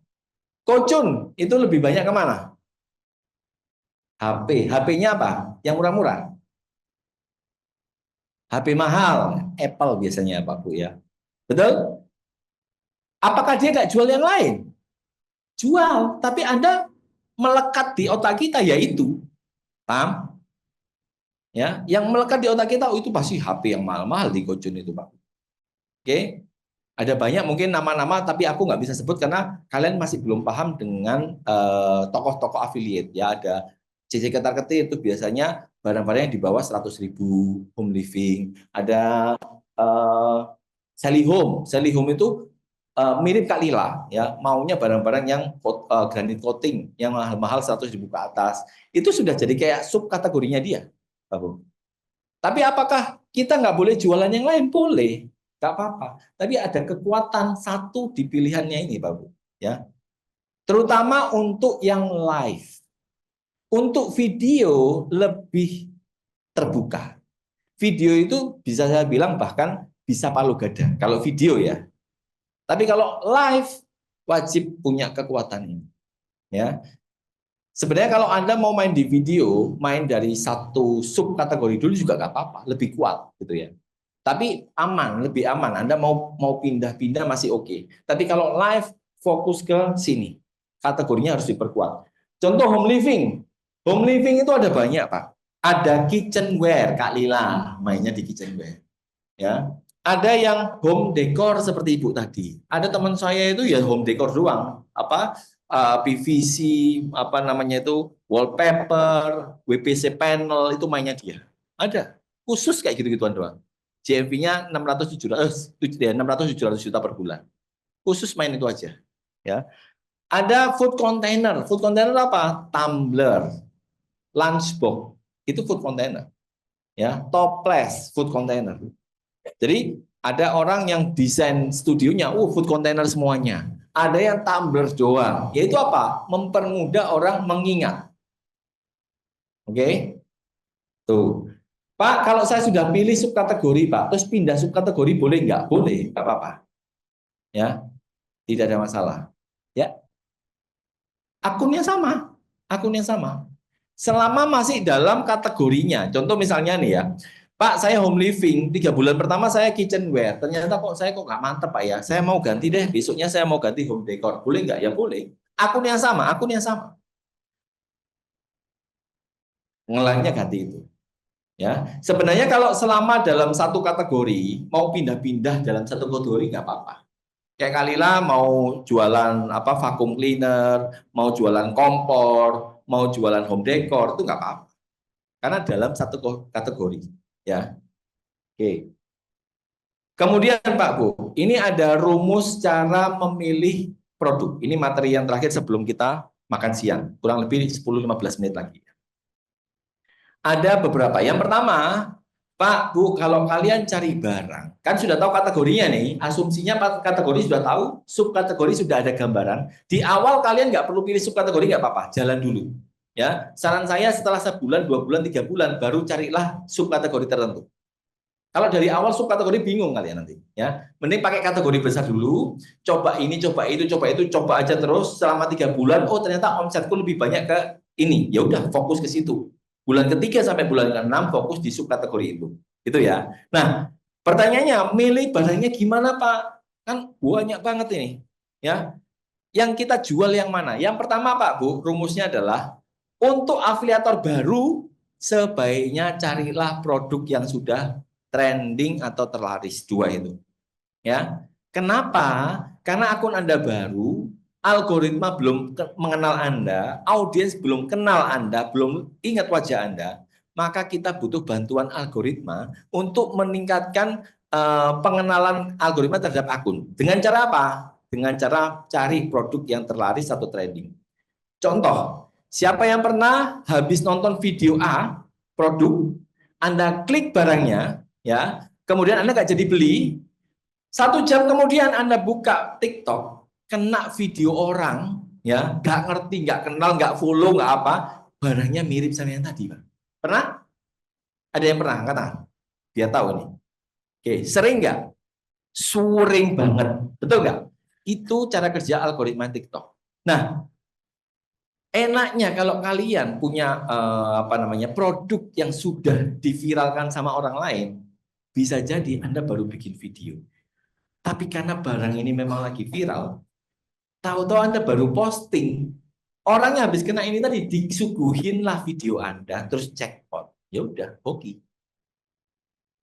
A: Kocun itu lebih banyak kemana? HP. HP-nya apa? Yang murah-murah. HP mahal, Apple biasanya Pak Bu ya. Betul? Apakah dia nggak jual yang lain? Jual, tapi Anda melekat di otak kita yaitu, paham? Ya, yang melekat di otak kita, oh, itu pasti HP yang mahal-mahal di Gojun itu, Pak. Oke, ada banyak mungkin nama-nama, tapi aku nggak bisa sebut karena kalian masih belum paham dengan tokoh-tokoh affiliate. Ya, ada CC Ketar-Ketir itu biasanya barang-barang yang di bawah 100.000 home living. Ada Sally Home. Sally Home itu mirip Kak Lila, ya, maunya barang-barang yang granit coating, yang mahal-mahal 100.000 ke atas. Itu sudah jadi kayak subkategorinya dia. Tapi apakah kita nggak boleh jualan yang lain? Boleh, nggak apa-apa. Tapi ada kekuatan satu di pilihannya ini, Pak Bu. Ya, terutama untuk yang live. Untuk video lebih terbuka. Video itu bisa saya bilang bahkan bisa palu gada. Kalau video ya. Tapi kalau live wajib punya kekuatan ini. Ya, sebenarnya kalau Anda mau main di video, main dari satu subkategori dulu juga nggak apa-apa, lebih kuat gitu ya. Tapi aman, lebih aman. Anda mau pindah-pindah masih oke. Tapi kalau live fokus ke sini, kategorinya harus diperkuat. Contoh home living. Home living itu ada banyak, Pak. Ada kitchenware, Kak Lila mainnya di kitchenware. Ya. Ada yang home decor seperti Ibu tadi. Ada teman saya itu ya home decor doang. Apa PVC, apa namanya itu, wallpaper, WPC panel, itu mainnya dia. Ada. Khusus kayak gitu-gituan doang. GMV-nya 600-700 juta per bulan. Khusus main itu aja. Ya. Ada food container. Food container apa? Tumbler, lunchbox. Itu food container. Ya, toples food container. Jadi ada orang yang desain studionya, food container semuanya. Ada yang tumbler doang. Yaitu apa? Mempermudah orang mengingat. Oke? Tuh. Pak, kalau saya sudah pilih subkategori, Pak, terus pindah subkategori boleh nggak? Boleh, nggak apa-apa. Ya, tidak ada masalah. Ya. Akunnya sama. Akunnya sama. Selama masih dalam kategorinya. Contoh misalnya nih ya, Pak, saya home living, 3 bulan pertama saya kitchenware. Ternyata saya kok nggak mantep Pak ya. Saya mau ganti deh, besoknya saya mau ganti home decor. Boleh nggak? Ya boleh. Akun yang sama, akun yang sama. Ngelangnya ganti itu. Ya, sebenarnya kalau selama dalam satu kategori mau pindah-pindah dalam satu kategori nggak apa-apa. Kayak Kalila mau jualan apa vacuum cleaner, mau jualan kompor, mau jualan home decor itu nggak apa-apa. Karena dalam satu kategori, ya. Oke. Kemudian Pak Bu, ini ada rumus cara memilih produk. Ini materi yang terakhir sebelum kita makan siang, kurang lebih 10-15 menit lagi. Ada beberapa. Yang pertama, Pak, Bu, kalau kalian cari barang, kan sudah tahu kategorinya nih, asumsinya kategori sudah tahu, subkategori sudah ada gambaran. Di awal kalian nggak perlu pilih subkategori, nggak apa-apa, jalan dulu. Ya, saran saya setelah 1 bulan, 2 bulan, 3 bulan, baru carilah subkategori tertentu. Kalau dari awal subkategori bingung kalian nanti, ya. Mending pakai kategori besar dulu, coba ini, coba itu, coba aja terus selama 3 bulan. Oh ternyata omsetku lebih banyak ke ini. Ya udah fokus ke situ. Bulan ketiga sampai bulan ke-6 fokus di subkategori itu. Itu ya. Nah, pertanyaannya, milih barangnya gimana Pak? Kan banyak banget ini, ya. Yang kita jual yang mana? Yang pertama Pak Bu, rumusnya adalah untuk afiliator baru sebaiknya carilah produk yang sudah trending atau terlaris, dua itu. Ya. Kenapa? Karena akun Anda baru, algoritma belum mengenal Anda, audiens belum kenal Anda, belum ingat wajah Anda, maka kita butuh bantuan algoritma untuk meningkatkan pengenalan algoritma terhadap akun. Dengan cara apa? Dengan cara cari produk yang terlaris atau trending. Contoh, siapa yang pernah habis nonton video A, produk, Anda klik barangnya, ya, kemudian Anda nggak jadi beli, 1 jam kemudian Anda buka TikTok, kena video orang, ya, nggak ngerti, nggak kenal, nggak follow, nggak apa, barangnya mirip sama yang tadi, Pak. Pernah? Ada yang pernah? Angkat tangan. Dia tahu nih. Oke, sering nggak? Sering banget. Betul nggak? Itu cara kerja algoritma TikTok. Nah, enaknya kalau kalian punya produk yang sudah diviralkan sama orang lain, bisa jadi Anda baru bikin video. Tapi karena barang ini memang lagi viral, tahu-tahu Anda baru posting, orang yang habis kena ini tadi disuguhin lah video Anda, terus jackpot. Ya udah, hoki.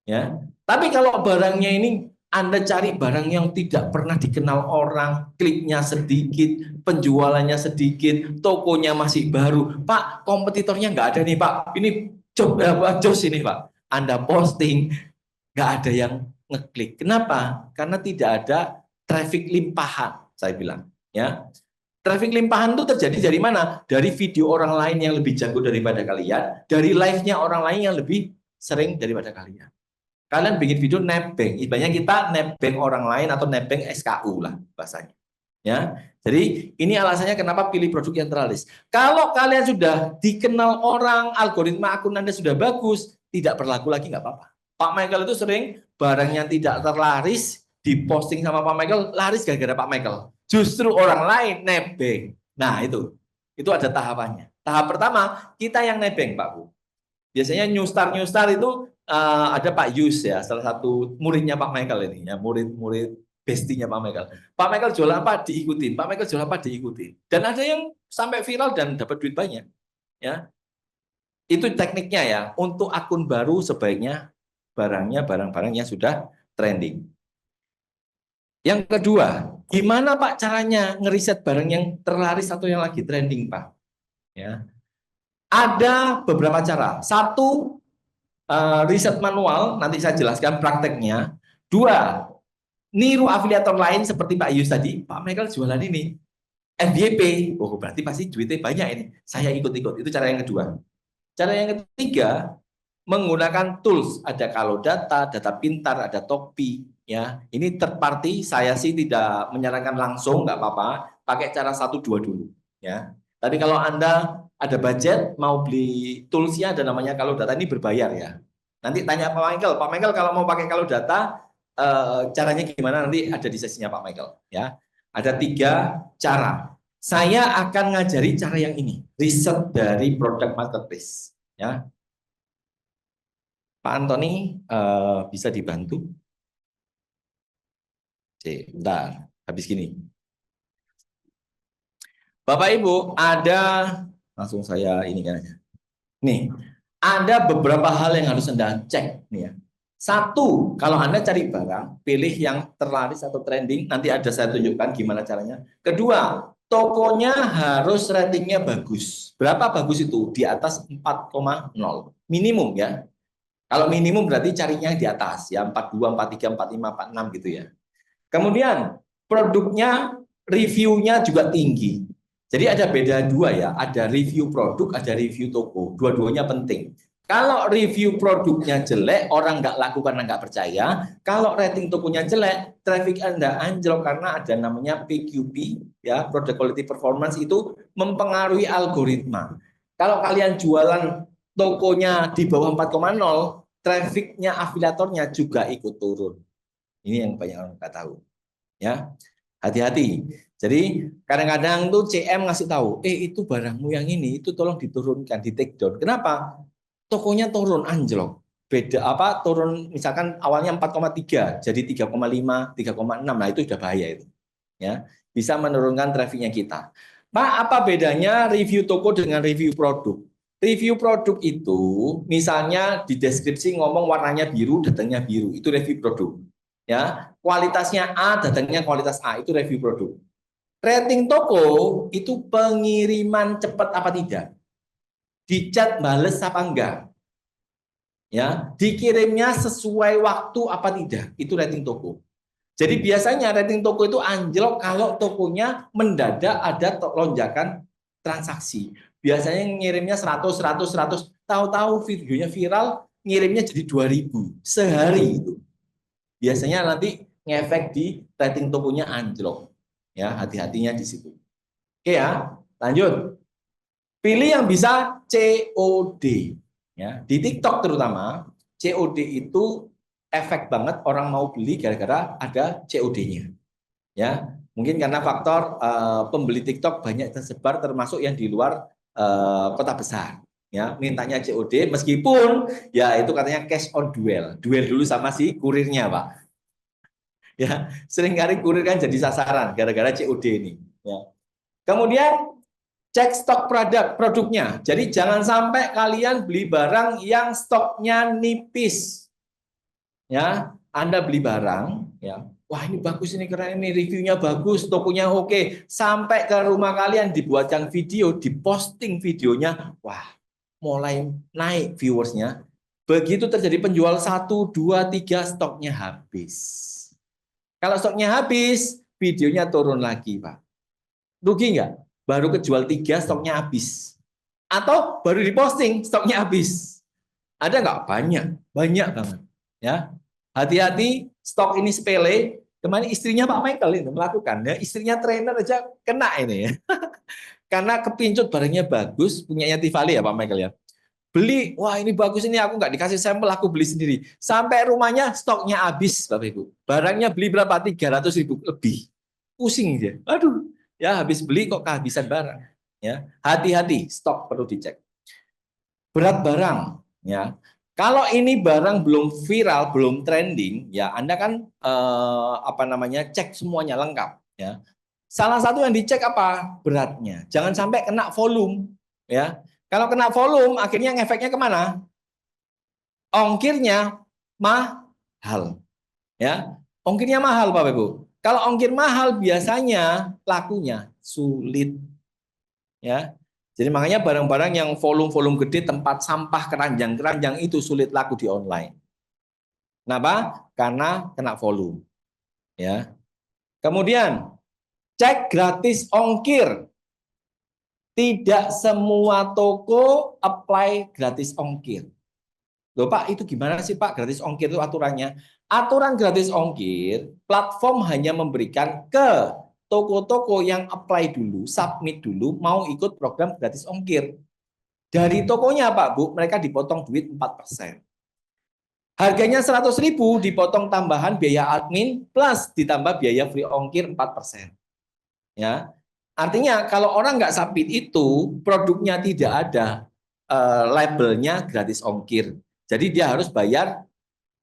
A: Ya. Tapi kalau barangnya ini Anda cari barang yang tidak pernah dikenal orang, kliknya sedikit, penjualannya sedikit, tokonya masih baru. Pak, kompetitornya nggak ada nih Pak. Ini jos ini Pak. Anda posting, nggak ada yang ngeklik. Kenapa? Karena tidak ada traffic limpahan, saya bilang. Ya, traffic limpahan itu terjadi dari mana? Dari video orang lain yang lebih jago daripada kalian, dari live-nya orang lain yang lebih sering daripada kalian. Kalian bikin video nebeng, ibaratnya kita nebeng orang lain atau nebeng SKU lah bahasanya. Ya, jadi ini alasannya kenapa pilih produk yang terlaris. Kalau kalian sudah dikenal orang, algoritma akun Anda sudah bagus, tidak berlaku lagi nggak apa-apa. Pak Michael itu sering barang yang tidak terlaris diposting sama Pak Michael, laris gara-gara Pak Michael. Justru orang lain nebeng. Nah itu ada tahapannya. Tahap pertama kita yang nebeng Pak Bu. Biasanya Newstar itu ada Pak Yus ya, salah satu muridnya Pak Michael ini ya, murid-murid bestinya Pak Michael. Pak Michael jual apa diikutin, Pak Michael jual apa diikutin. Dan ada yang sampai viral dan dapat duit banyak. Ya, itu tekniknya ya. Untuk akun baru sebaiknya barang-barang yang sudah trending. Yang kedua, gimana Pak caranya ngeriset barang yang terlaris atau yang lagi trending Pak? Ya, ada beberapa cara. Satu, riset manual, nanti saya jelaskan prakteknya. Dua, niru afiliator lain seperti Pak Yus tadi, Pak Michael jualan ini, FYP, oh berarti pasti duitnya banyak ini, saya ikut-ikut. Itu cara yang kedua. Cara yang ketiga, menggunakan tools, ada kalau data pintar, ada Topi, ya. Ini third party, saya sih tidak menyarankan langsung, nggak apa-apa, pakai cara 1-2 dulu, ya. Tadi kalau Anda ada budget mau beli toolsnya, ada namanya kalau data, ini berbayar ya. Nanti tanya Pak Michael kalau mau pakai kalau data caranya gimana, nanti ada di sesinya Pak Michael, ya. Ada 3 cara. Saya akan ngajari cara yang ini, riset dari produk marketplace. Ya, Pak Antoni bisa dibantu? Bentar, habis gini. Bapak Ibu, ada langsung saya ini kan. Nih, ada beberapa hal yang harus Anda cek nih ya. Satu, kalau Anda cari barang, pilih yang terlaris atau trending, nanti ada saya tunjukkan gimana caranya. Kedua, tokonya harus ratingnya bagus. Berapa bagus itu? Di atas 4,0 minimum ya. Kalau minimum berarti carinya di atas ya, 42, 43, 45, 46 gitu ya. Kemudian produknya, reviewnya juga tinggi. Jadi ada beda dua ya, ada review produk, ada review toko. Dua-duanya penting. Kalau review produknya jelek, orang nggak laku karena nggak percaya. Kalau rating tokonya jelek, traffic Anda anjlok karena ada namanya PQP, ya, Product Quality Performance itu mempengaruhi algoritma. Kalau kalian jualan tokonya di bawah 4,0, trafficnya afiliatornya juga ikut turun. Ini yang banyak orang nggak tahu. Ya, hati-hati. Jadi kadang-kadang tuh CM ngasih tahu, itu barangmu yang ini itu tolong diturunkan, di take down. Kenapa? Tokonya turun anjlok. Beda apa? Turun misalkan awalnya 4,3 jadi 3,5, 3,6. Nah, itu sudah bahaya itu. Ya, bisa menurunkan trafficnya kita. Pak, apa bedanya review toko dengan review produk? Review produk itu misalnya di deskripsi ngomong warnanya biru, datangnya biru, itu review produk. Ya, kualitasnya A, datangnya kualitas A, itu review produk. Rating toko itu pengiriman cepat apa tidak? Dicat bales apa enggak? Ya, dikirimnya sesuai waktu apa tidak? Itu rating toko. Jadi biasanya rating toko itu anjlok kalau tokonya mendadak ada lonjakan transaksi. Biasanya ngirimnya 100, 100, 100, tahu-tahu videonya viral, ngirimnya jadi 2.000 sehari itu. Biasanya nanti ngefek di rating tokonya anjlok. Ya, hati-hatinya di situ. Oke ya, lanjut. Pilih yang bisa COD. Ya, di TikTok terutama, COD itu efek banget orang mau beli gara-gara ada COD-nya. Ya, mungkin karena faktor pembeli TikTok banyak tersebar termasuk yang di luar kota besar. Ya, mintanya COD meskipun ya itu katanya cash on duel. Duel dulu sama si kurirnya, Pak. Ya, seringkali kurir kan jadi sasaran gara-gara COD ini. Ya. Kemudian cek stok produknya. Jadi jangan sampai kalian beli barang yang stoknya nipis. Ya, Anda beli barang, ya, wah ini bagus ini keren ini reviewnya bagus, tokonya oke. Sampai ke rumah kalian dibuatkan video, diposting videonya, wah mulai naik viewersnya. Begitu terjadi penjual 1, 2, 3 stoknya habis. Kalau stoknya habis, videonya turun lagi, Pak. Rugi nggak? Baru kejual 3, stoknya habis. Atau baru diposting, stoknya habis. Ada nggak? Banyak. Banyak banget. Ya, hati-hati, stok ini sepele. Kemarin istrinya Pak Michael itu melakukan. Ya, istrinya trainer aja kena ini ya. Karena kepincut barangnya bagus, punyanya Tivali ya Pak Michael ya. Beli, wah ini bagus ini aku nggak dikasih sampel, aku beli sendiri. Sampai rumahnya stoknya habis, Bapak Ibu. Barangnya beli berapa? 300.000 lebih. Pusing dia. Aduh, ya habis beli kok kehabisan barang. Ya, hati-hati, stok perlu dicek. Berat barang, ya. Kalau ini barang belum viral, belum trending, ya Anda kan cek semuanya lengkap, ya. Salah satu yang dicek apa? Beratnya. Jangan sampai kena volume, ya. Kalau kena volume, akhirnya ngefeknya kemana? Ongkirnya mahal. Ya, ongkirnya mahal, Bapak Ibu. Kalau ongkir mahal, biasanya lakunya sulit. Ya, jadi makanya barang-barang yang volume-volume gede, tempat sampah keranjang-keranjang itu sulit laku di online. Kenapa? Karena kena volume. Ya. Kemudian cek gratis ongkir. Tidak semua toko apply gratis ongkir. Loh Pak, itu gimana sih Pak gratis ongkir itu aturannya? Aturan gratis ongkir, platform hanya memberikan ke toko-toko yang apply dulu, submit dulu, mau ikut program gratis ongkir. Dari tokonya Pak Bu, mereka dipotong duit 4%. Harganya 100.000 dipotong tambahan biaya admin plus ditambah biaya free ongkir 4%. Ya. Artinya kalau orang nggak submit itu, produknya tidak ada labelnya gratis ongkir. Jadi dia harus bayar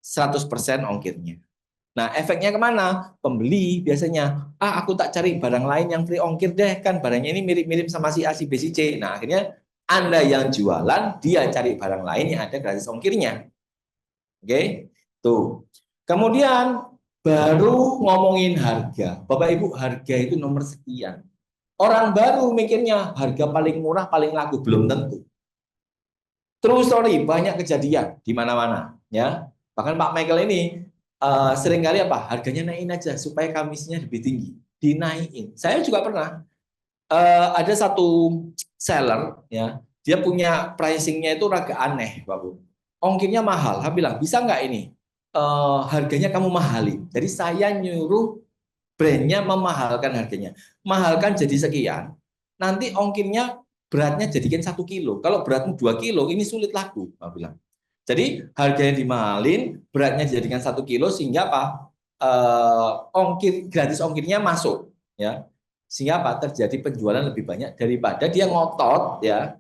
A: 100% ongkirnya. Nah, efeknya kemana? Pembeli biasanya, aku tak cari barang lain yang free ongkir deh, kan barangnya ini mirip-mirip sama si A, si B, si C. Nah, akhirnya Anda yang jualan, dia cari barang lain yang ada gratis ongkirnya. Oke, tuh. Kemudian baru ngomongin harga. Bapak Ibu, harga itu nomor sekian. Orang baru mikirnya harga paling murah, paling laku, belum tentu. True story, banyak kejadian di mana-mana, ya. Bahkan Pak Michael ini seringkali apa? Harganya naikin aja supaya kamisnya lebih tinggi, dinaikin. Saya juga pernah ada satu seller, ya, dia punya pricingnya itu agak aneh, Pak Bu. Ongkirnya mahal. Saya bilang bisa nggak ini? Harganya kamu mahalin. Jadi saya nyuruh brandnya memahalkan harganya. Mahalkan jadi sekian, nanti ongkirnya beratnya jadikan 1 kilo. Kalau beratmu 2 kilo, ini sulit laku, Pak bilang. Jadi harganya dimahalin, beratnya dijadikan 1 kilo sehingga apa? Ongkir gratis ongkirnya masuk, ya. Sehingga apa? Terjadi penjualan lebih banyak daripada dia ngotot, ya,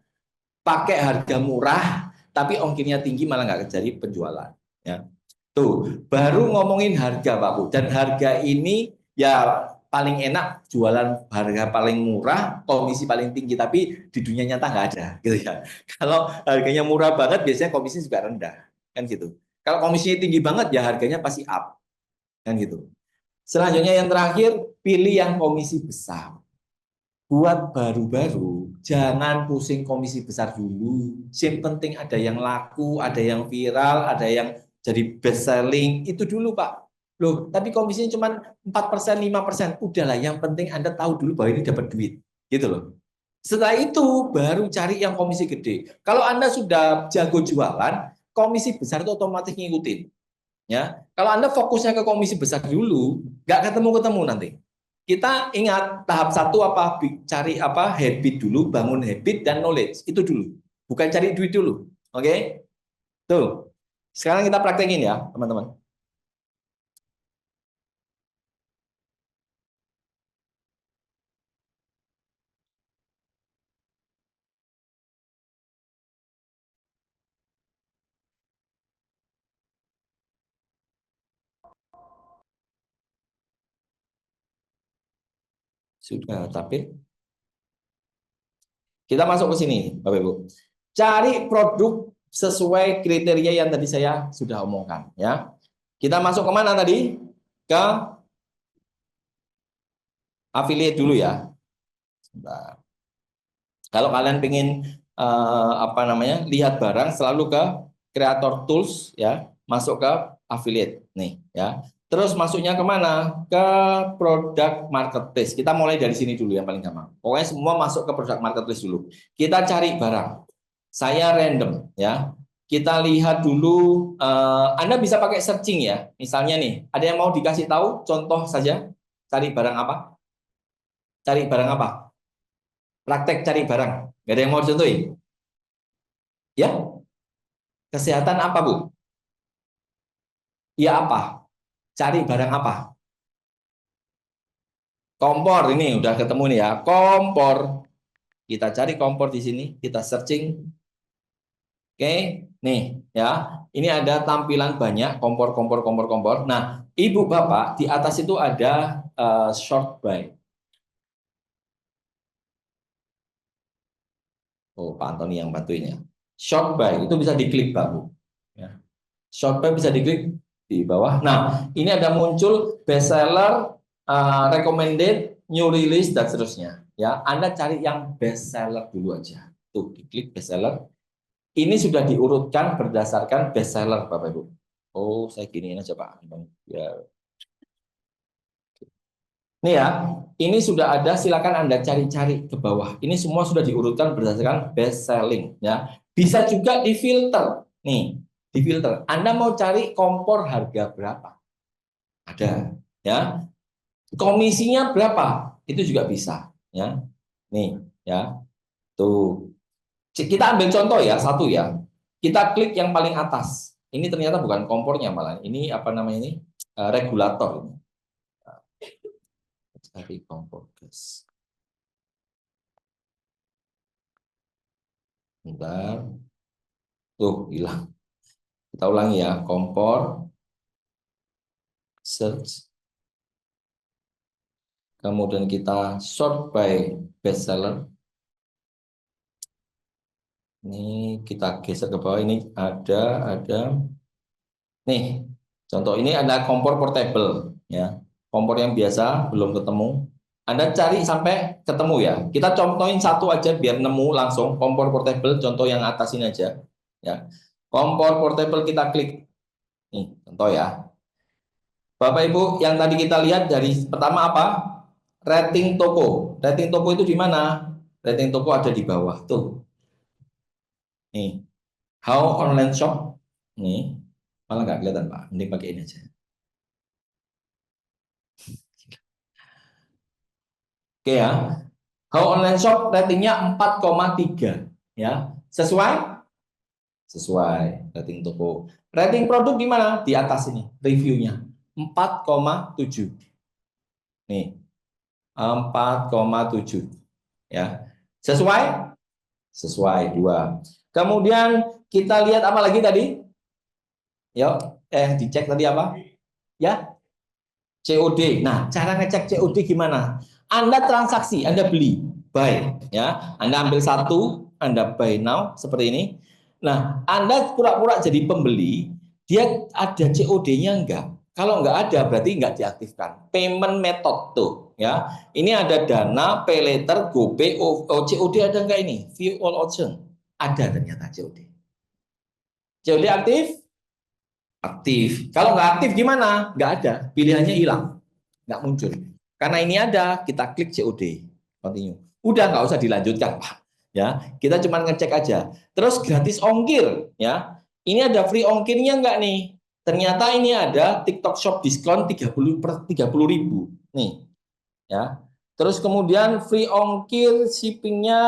A: pakai harga murah tapi ongkirnya tinggi malah nggak terjadi penjualan, ya. Tuh, baru ngomongin harga, Pak Bu. Dan harga ini ya paling enak jualan harga paling murah, komisi paling tinggi, tapi di dunia nyata nggak ada, gitu ya. Kalau harganya murah banget, biasanya komisi juga rendah, kan gitu. Kalau komisinya tinggi banget, ya harganya pasti up, kan gitu. Selanjutnya yang terakhir, pilih yang komisi besar. Buat baru-baru, jangan pusing komisi besar dulu. Yang penting ada yang laku, ada yang viral, ada yang jadi best selling, itu dulu Pak. Loh, tapi komisinya cuma 4%, 5%. Udahlah, yang penting Anda tahu dulu bahwa ini dapat duit. Gitu loh. Setelah itu baru cari yang komisi gede. Kalau Anda sudah jago jualan, komisi besar itu otomatis ngikutin. Ya, kalau Anda fokusnya ke komisi besar dulu, nggak ketemu-ketemu nanti. Kita ingat tahap satu apa? Cari apa? Habit dulu, bangun habit dan knowledge itu dulu. Bukan cari duit dulu. Oke? Tuh. Sekarang kita praktekin ya, teman-teman. Sudah, tapi kita masuk ke sini, Bapak Ibu. Cari produk sesuai kriteria yang tadi saya sudah omongkan, ya. Kita masuk ke mana tadi? Ke affiliate dulu ya. Sebentar. Kalau kalian pengen apa namanya, lihat barang, selalu ke Creator Tools, ya, masuk ke affiliate nih, ya. Terus masuknya kemana? Ke produk marketplace. Kita mulai dari sini dulu yang paling gampang. Pokoknya semua masuk ke produk marketplace dulu. Kita cari barang. Saya random, ya. Kita lihat dulu. Anda bisa pakai searching ya. Misalnya nih, ada yang mau dikasih tahu? Contoh saja. Cari barang apa? Cari barang apa? Praktek cari barang. Gak ada yang mau contohin? Ya, kesehatan apa, Bu? Ya apa? Cari barang apa? Kompor, ini udah ketemu nih ya. Kompor. Kita cari kompor di sini, kita searching. Oke, nih ya. Ini ada tampilan banyak kompor, kompor, kompor, kompor. Nah, Ibu Bapak di atas itu ada short buy. Oh, Pak Antoni yang bantuin ya. Short buy itu bisa diklik, Pak Bu. Ya. Short buy bisa diklik di bawah. Nah, ini ada muncul bestseller, recommended, new release dan seterusnya. Ya, Anda cari yang bestseller dulu aja. Tuh, diklik bestseller. Ini sudah diurutkan berdasarkan bestseller, Bapak Ibu. Oh, saya giniin aja, Pak. Ya. Nih ya, ini sudah ada. Silakan Anda cari-cari ke bawah. Ini semua sudah diurutkan berdasarkan best selling. Ya, bisa juga difilter. Nih, difilter. Anda mau cari kompor harga berapa? Ada. Ya, komisinya berapa? Itu juga bisa. Ya, nih, ya, tuh. Kita ambil contoh ya, satu ya. Kita klik yang paling atas. Ini ternyata bukan kompornya malah. Ini apa namanya ini? Regulator. Cari kompor gas. Bentar. Tuh, hilang. Kita ulangi ya, kompor, search, kemudian kita sort by bestseller. Ini kita geser ke bawah, ini ada. Nih, contoh ini ada kompor portable, ya. Kompor yang biasa belum ketemu. Anda cari sampai ketemu ya. Kita contohin satu aja biar nemu langsung kompor portable. Contoh yang atas ini aja, ya. Kompor portable kita klik. Nih, contoh ya. Bapak Ibu, yang tadi kita lihat dari pertama apa? Rating toko. Rating toko itu di mana? Rating toko ada di bawah tuh. Nih, how online shop. Nih, malah nggak kelihatan Pak. Mending pakai ini aja. Oke ya. How online shop ratingnya 4,3 ya. Sesuai? Sesuai rating toko. Rating produk di mana? Di atas ini reviewnya 4,7. Nih, 4,7 ya. Sesuai? Sesuai 2. Kemudian kita lihat apa lagi tadi? Yuk, dicek tadi apa? Ya, COD. Nah, cara ngecek COD gimana? Anda transaksi, Anda beli, buy, ya. Anda ambil satu, Anda buy now seperti ini. Nah, Anda pura-pura jadi pembeli, dia ada COD-nya enggak? Kalau enggak ada, berarti enggak diaktifkan. Payment method tuh, ya. Ini ada Dana, Pay Later, GoPay, COD ada enggak ini? View all option. Ada ternyata COD. COD aktif? Aktif. Kalau nggak aktif gimana? Nggak ada. Pilihannya hilang. Nggak muncul. Karena ini ada, kita klik COD. Continue. Udah nggak usah dilanjutkan, Pak. Ya, kita cuma ngecek aja. Terus gratis ongkir, ya. Ini ada free ongkirnya nggak nih? Ternyata ini ada TikTok Shop diskon 30 nih, ya. Terus kemudian free ongkir shippingnya,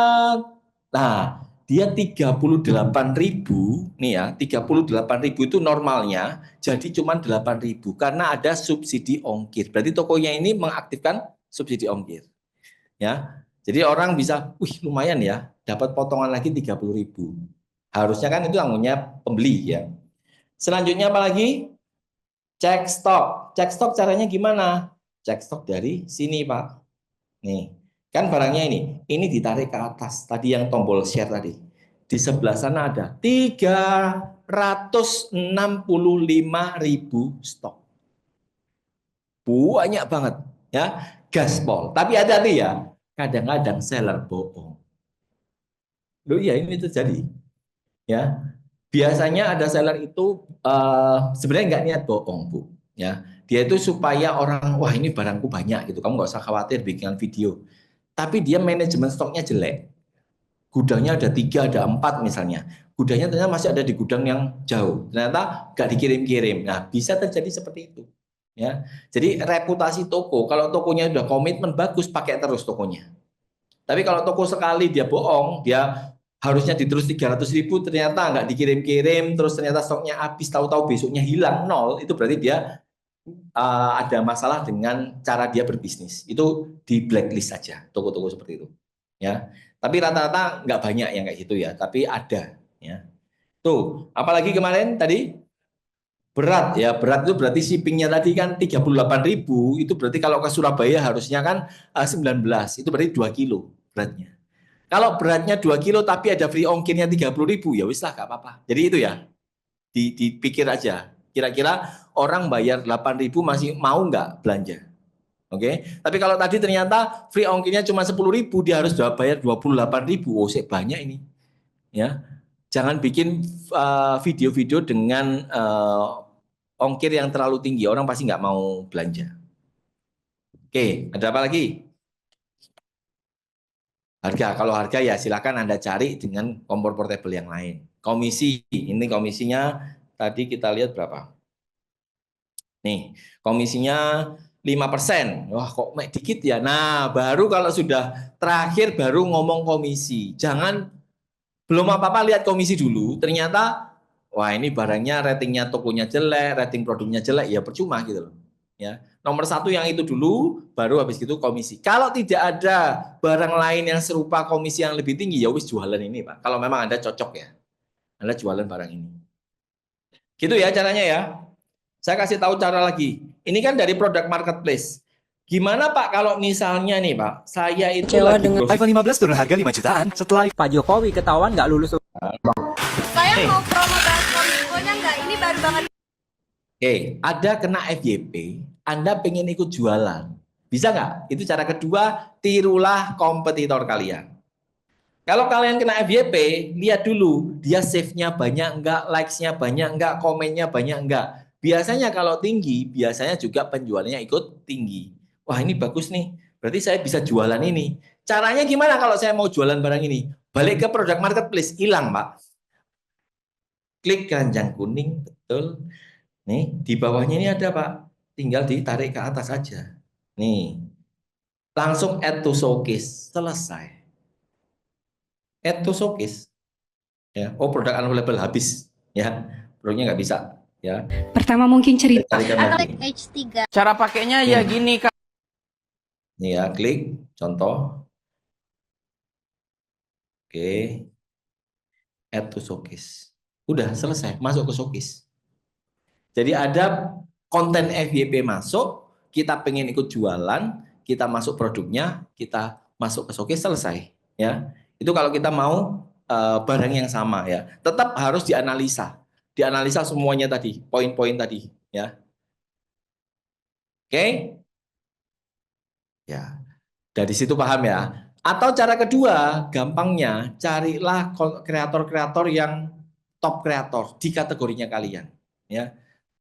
A: nah dia 38.000 nih ya, 38.000 itu normalnya, jadi cuma 8.000 karena ada subsidi ongkir. Berarti tokonya ini mengaktifkan subsidi ongkir, ya. Jadi orang bisa, wih lumayan ya, dapat potongan lagi 30.000. Harusnya kan itu anggungnya pembeli ya. Selanjutnya apa lagi? Cek stok. Cek stok caranya gimana? Cek stok dari sini Pak. Nih, kan barangnya ini ditarik ke atas. Tadi yang tombol share tadi. Di sebelah sana ada 365.000 stok. Banyak banget, ya. Gaspol. Tapi hati-hati ya. Kadang-kadang seller bohong. Loh iya ini terjadi, ya. Biasanya ada seller itu sebenarnya nggak niat bohong, Bu. Ya, dia itu supaya orang, wah ini barangku banyak gitu. Kamu nggak usah khawatir bikin video. Tapi dia manajemen stoknya jelek. Gudangnya ada 3, ada 4 misalnya. Gudangnya ternyata masih ada di gudang yang jauh. Ternyata nggak dikirim-kirim. Nah, bisa terjadi seperti itu. Ya, jadi reputasi toko. Kalau tokonya udah komitmen bagus, pakai terus tokonya. Tapi kalau toko sekali dia bohong, dia harusnya diterus 300.000, ternyata nggak dikirim-kirim, terus ternyata stoknya habis, tahu-tahu besoknya hilang 0, itu berarti dia ada masalah dengan cara dia berbisnis. Itu di blacklist saja toko-toko seperti itu. Ya, tapi rata-rata nggak banyak yang kayak gitu ya, tapi ada. Ya, tuh, apalagi kemarin tadi berat ya, berat itu berarti shippingnya tadi kan 38.000, itu berarti kalau ke Surabaya harusnya kan 19, itu berarti 2 kilo beratnya. Kalau beratnya 2 kilo tapi ada free ongkirnya 30.000, ya wis lah gak apa-apa. Jadi itu ya, dipikir aja. Kira-kira orang bayar 8.000 masih mau nggak belanja? Oke, tapi kalau tadi ternyata free ongkirnya cuma 10.000, dia harus bayar 28.000. Oh, banyak ini. Ya, jangan bikin video-video dengan ongkir yang terlalu tinggi. Orang pasti nggak mau belanja. Oke, ada apa lagi? Harga, kalau harga ya silakan Anda cari dengan kompor portable yang lain. Komisi, ini komisinya tadi kita lihat berapa? Nih, komisinya 5%. Wah, kok dikit ya? Nah, baru kalau sudah terakhir baru ngomong komisi. Jangan belum apa-apa lihat komisi dulu. Ternyata, wah ini barangnya ratingnya tokonya jelek, rating produknya jelek, ya percuma gitu loh. Ya, nomor satu yang itu dulu, baru habis itu komisi. Kalau tidak ada barang lain yang serupa komisi yang lebih tinggi, ya wis jualan ini Pak. Kalau memang Anda cocok ya, Anda jualan barang ini. Gitu ya caranya ya. Saya kasih tahu cara lagi. Ini kan dari produk marketplace. Gimana Pak kalau misalnya nih Pak, saya itu
C: Kecewa
A: lagi
C: dengan
A: browsing.
D: iPhone 15 turun harga 5 jutaan setelah
C: Pak Jokowi ketahuan nggak lulus.
E: Saya mau promo transfer infonya nggak? Ini baru banget.
A: Oke, ada kena FYP, Anda pengen ikut jualan. Bisa nggak? Itu cara kedua, tirulah kompetitor kalian. Kalau kalian kena FYP, lihat dulu, dia save-nya banyak enggak, likes-nya banyak enggak, komennya banyak enggak. Biasanya kalau tinggi, biasanya juga penjualannya ikut tinggi. Wah ini bagus nih, berarti saya bisa jualan ini. Caranya gimana kalau saya mau jualan barang ini? Balik ke produk marketplace, hilang Pak. Klik keranjang kuning, betul. Nih, di bawahnya ini ada Pak, tinggal ditarik ke atas saja. Nih, langsung add to showcase, selesai. Add to showcase. Ya, oh produk unavailable habis, ya, produknya nggak bisa, ya.
F: Pertama mungkin cerita.
E: Klik H3.
C: Cara pakainya ya gini Kak.
A: Nih ya, klik contoh. Oke. Add to showcase. Udah selesai, masuk ke showcase. Jadi ada konten FYP masuk, kita pengen ikut jualan, kita masuk produknya, kita masuk ke showcase, selesai, ya. Itu kalau kita mau barang yang sama ya. Tetap harus dianalisa. Dianalisa semuanya tadi, poin-poin tadi, ya. Oke? Ya. Dari situ paham ya. Atau cara kedua, gampangnya carilah kreator-kreator yang top kreator di kategorinya kalian, ya.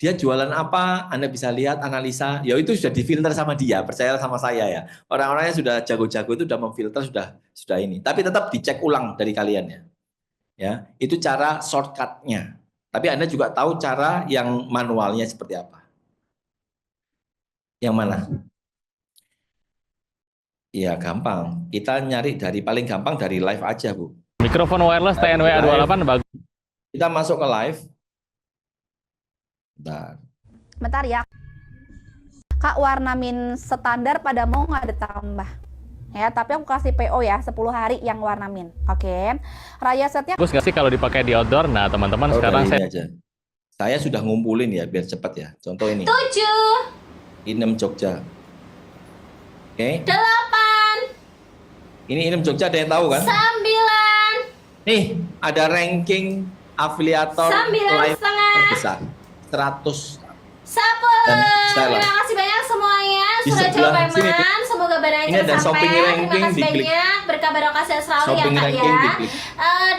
A: Dia jualan apa, Anda bisa lihat, analisa, ya itu sudah difilter sama dia, percaya sama saya ya. Orang-orangnya sudah jago-jago itu sudah memfilter, sudah ini. Tapi tetap dicek ulang dari kalian ya. Ya, itu cara shortcut-nya. Tapi Anda juga tahu cara yang manualnya seperti apa. Yang mana? Ya gampang. Kita nyari dari paling gampang dari live aja, Bu.
G: Mikrofon wireless TNWA 28 bagus.
A: Kita masuk ke live.
E: Bentar ya. Kak, warna min standar pada mau nggak ditambah? Ya, tapi aku kasih PO ya, 10 hari yang warna min. Oke. Raya setnya
G: Bagus nggak sih kalau dipakai di outdoor? Nah, teman-teman sekarang saya
A: aja. Saya sudah ngumpulin ya biar cepat ya. Contoh ini.
E: 7,
A: Inem Jogja. Oke.
E: 8,
A: Ini Inem Jogja ada yang tahu kan?
E: 9,
A: Nih, ada ranking afiliator
E: 9,5.
A: live terbesar. 100.
E: 10.
A: Dan Stella.
E: Terima kasih banyak semuanya
A: Di
E: sudah
A: sebelah
E: coba
A: sini, Bu.
E: Semoga barangnya
A: Ini
E: cepat
A: ada
E: sampai.
A: shopping ranking,
E: Terima kasih
A: diklik.
E: banyak. Berkah barokah sehat selalu ya
A: Shopping
E: Kak
A: ranking
E: ya.
A: diklik.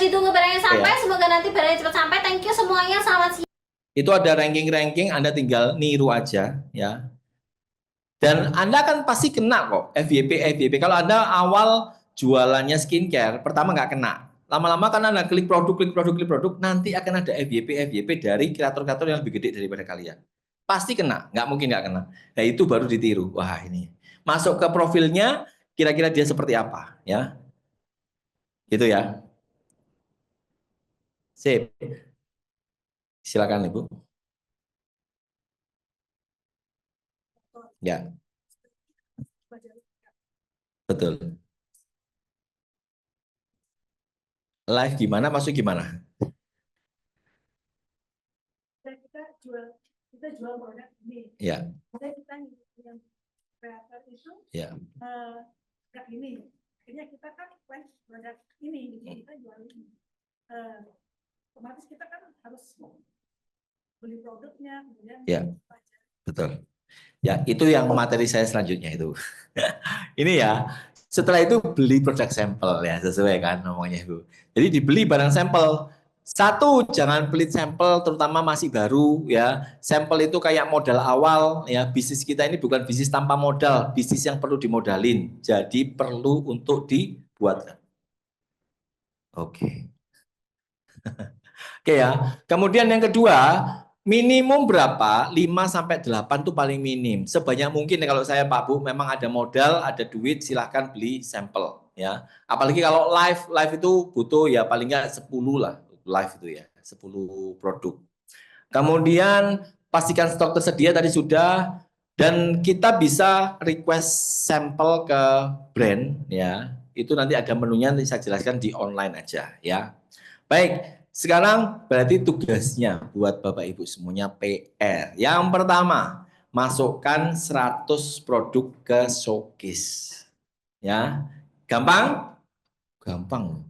E: Ditunggu barangnya sampai.
A: Ya.
E: Semoga nanti barangnya cepat sampai. Thank you semuanya. Selamat siang.
A: Itu ada ranking-ranking, Anda tinggal niru aja ya. Dan Anda kan pasti kena kok FYP. Kalau Anda awal jualannya skincare, pertama nggak kena. Lama-lama kan Anda klik produk, nanti akan ada FYP dari kreator-kreator yang lebih gede daripada kalian. Pasti kena, nggak mungkin nggak kena. Nah itu baru ditiru. Wah ini. Masuk ke profilnya, kira-kira dia seperti apa ya. Gitu ya. Sip. Silakan Ibu. Ya. Betul. Live gimana, masuk gimana?
H: Kita jual produk ini.
A: Ya.
H: Kita yang kreator itu
A: Ya.
H: nggak ini. Akhirnya kita kan produk ini, jadi kita jual ini. Otomatis kita kan harus beli produknya, kemudian
A: Ya. Betul. Ya, itu yang materi saya selanjutnya itu. Ini ya, setelah itu beli produk sampel ya, sesuai kan ngomongnya Ibu. Jadi dibeli barang sampel. Satu, jangan pelit sampel, terutama masih baru ya. Sampel itu kayak modal awal ya. Bisnis kita ini bukan bisnis tanpa modal, bisnis yang perlu dimodalin. Jadi perlu untuk dibuatkan. Oke. Oke ya. Kemudian yang kedua, minimum berapa? 5 sampai 8 itu paling minim. Sebanyak mungkin kalau saya Pak Bu memang ada modal, ada duit, silahkan beli sampel ya. Apalagi kalau live itu butuh ya paling nggak 10 lah. Live itu ya, 10 produk. Kemudian pastikan stok tersedia tadi sudah. Dan kita bisa request sampel ke brand ya. Itu nanti ada menunya, nanti saya jelaskan di online aja ya. Baik, sekarang berarti tugasnya buat Bapak Ibu semuanya PR. Yang pertama, masukkan 100 produk ke showcase. Ya. Gampang? Gampang.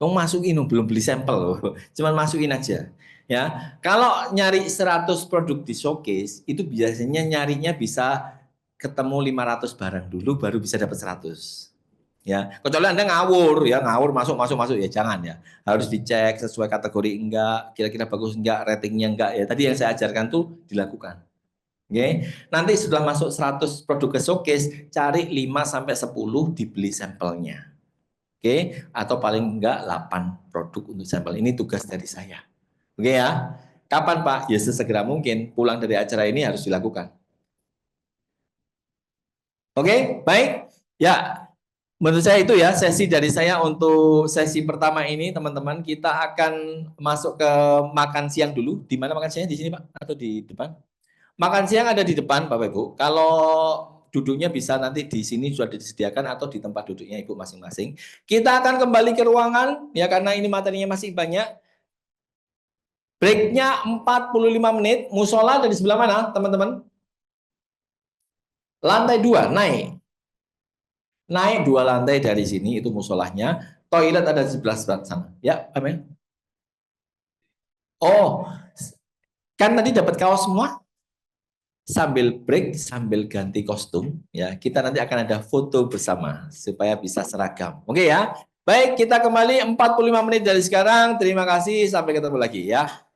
A: Kamu masukin, belum beli sampel loh. Cuman masukin aja. Ya, kalau nyari 100 produk di showcase itu biasanya nyarinya bisa ketemu 500 barang dulu baru bisa dapat 100. Ya, kecuali Anda ngawur ya, ngawur masuk ya jangan ya. Harus dicek sesuai kategori enggak, kira-kira bagus enggak, ratingnya enggak ya. Tadi yang saya ajarkan tuh dilakukan. Oke. Nanti sudah masuk 100 produk ke showcase, cari 5 sampai 10 dibeli sampelnya. Oke, atau paling enggak 8 produk untuk sampel. Ini tugas dari saya. Oke ya. Kapan Pak? Ya sesegera mungkin. Pulang dari acara ini harus dilakukan. Oke, baik. Ya, menurut saya itu ya sesi dari saya untuk sesi pertama ini, teman-teman. Kita akan masuk ke makan siang dulu. Di mana makan siangnya? Di sini Pak? Atau di depan? Makan siang ada di depan Bapak Ibu. Kalau duduknya bisa nanti di sini sudah disediakan atau di tempat duduknya Ibu masing-masing. Kita akan kembali ke ruangan ya karena ini materinya masih banyak. Breaknya 45 menit. Musola dari sebelah mana, teman-teman? Lantai 2, naik. Naik 2 lantai dari sini, itu musolahnya. Toilet ada di sebelah sana. Ya, Amel? Oh, kan tadi dapat kaos semua? Sambil break, sambil ganti kostum, ya kita nanti akan ada foto bersama, supaya bisa seragam. Oke ya? Baik, kita kembali 45 menit dari sekarang. Terima kasih, sampai ketemu lagi ya.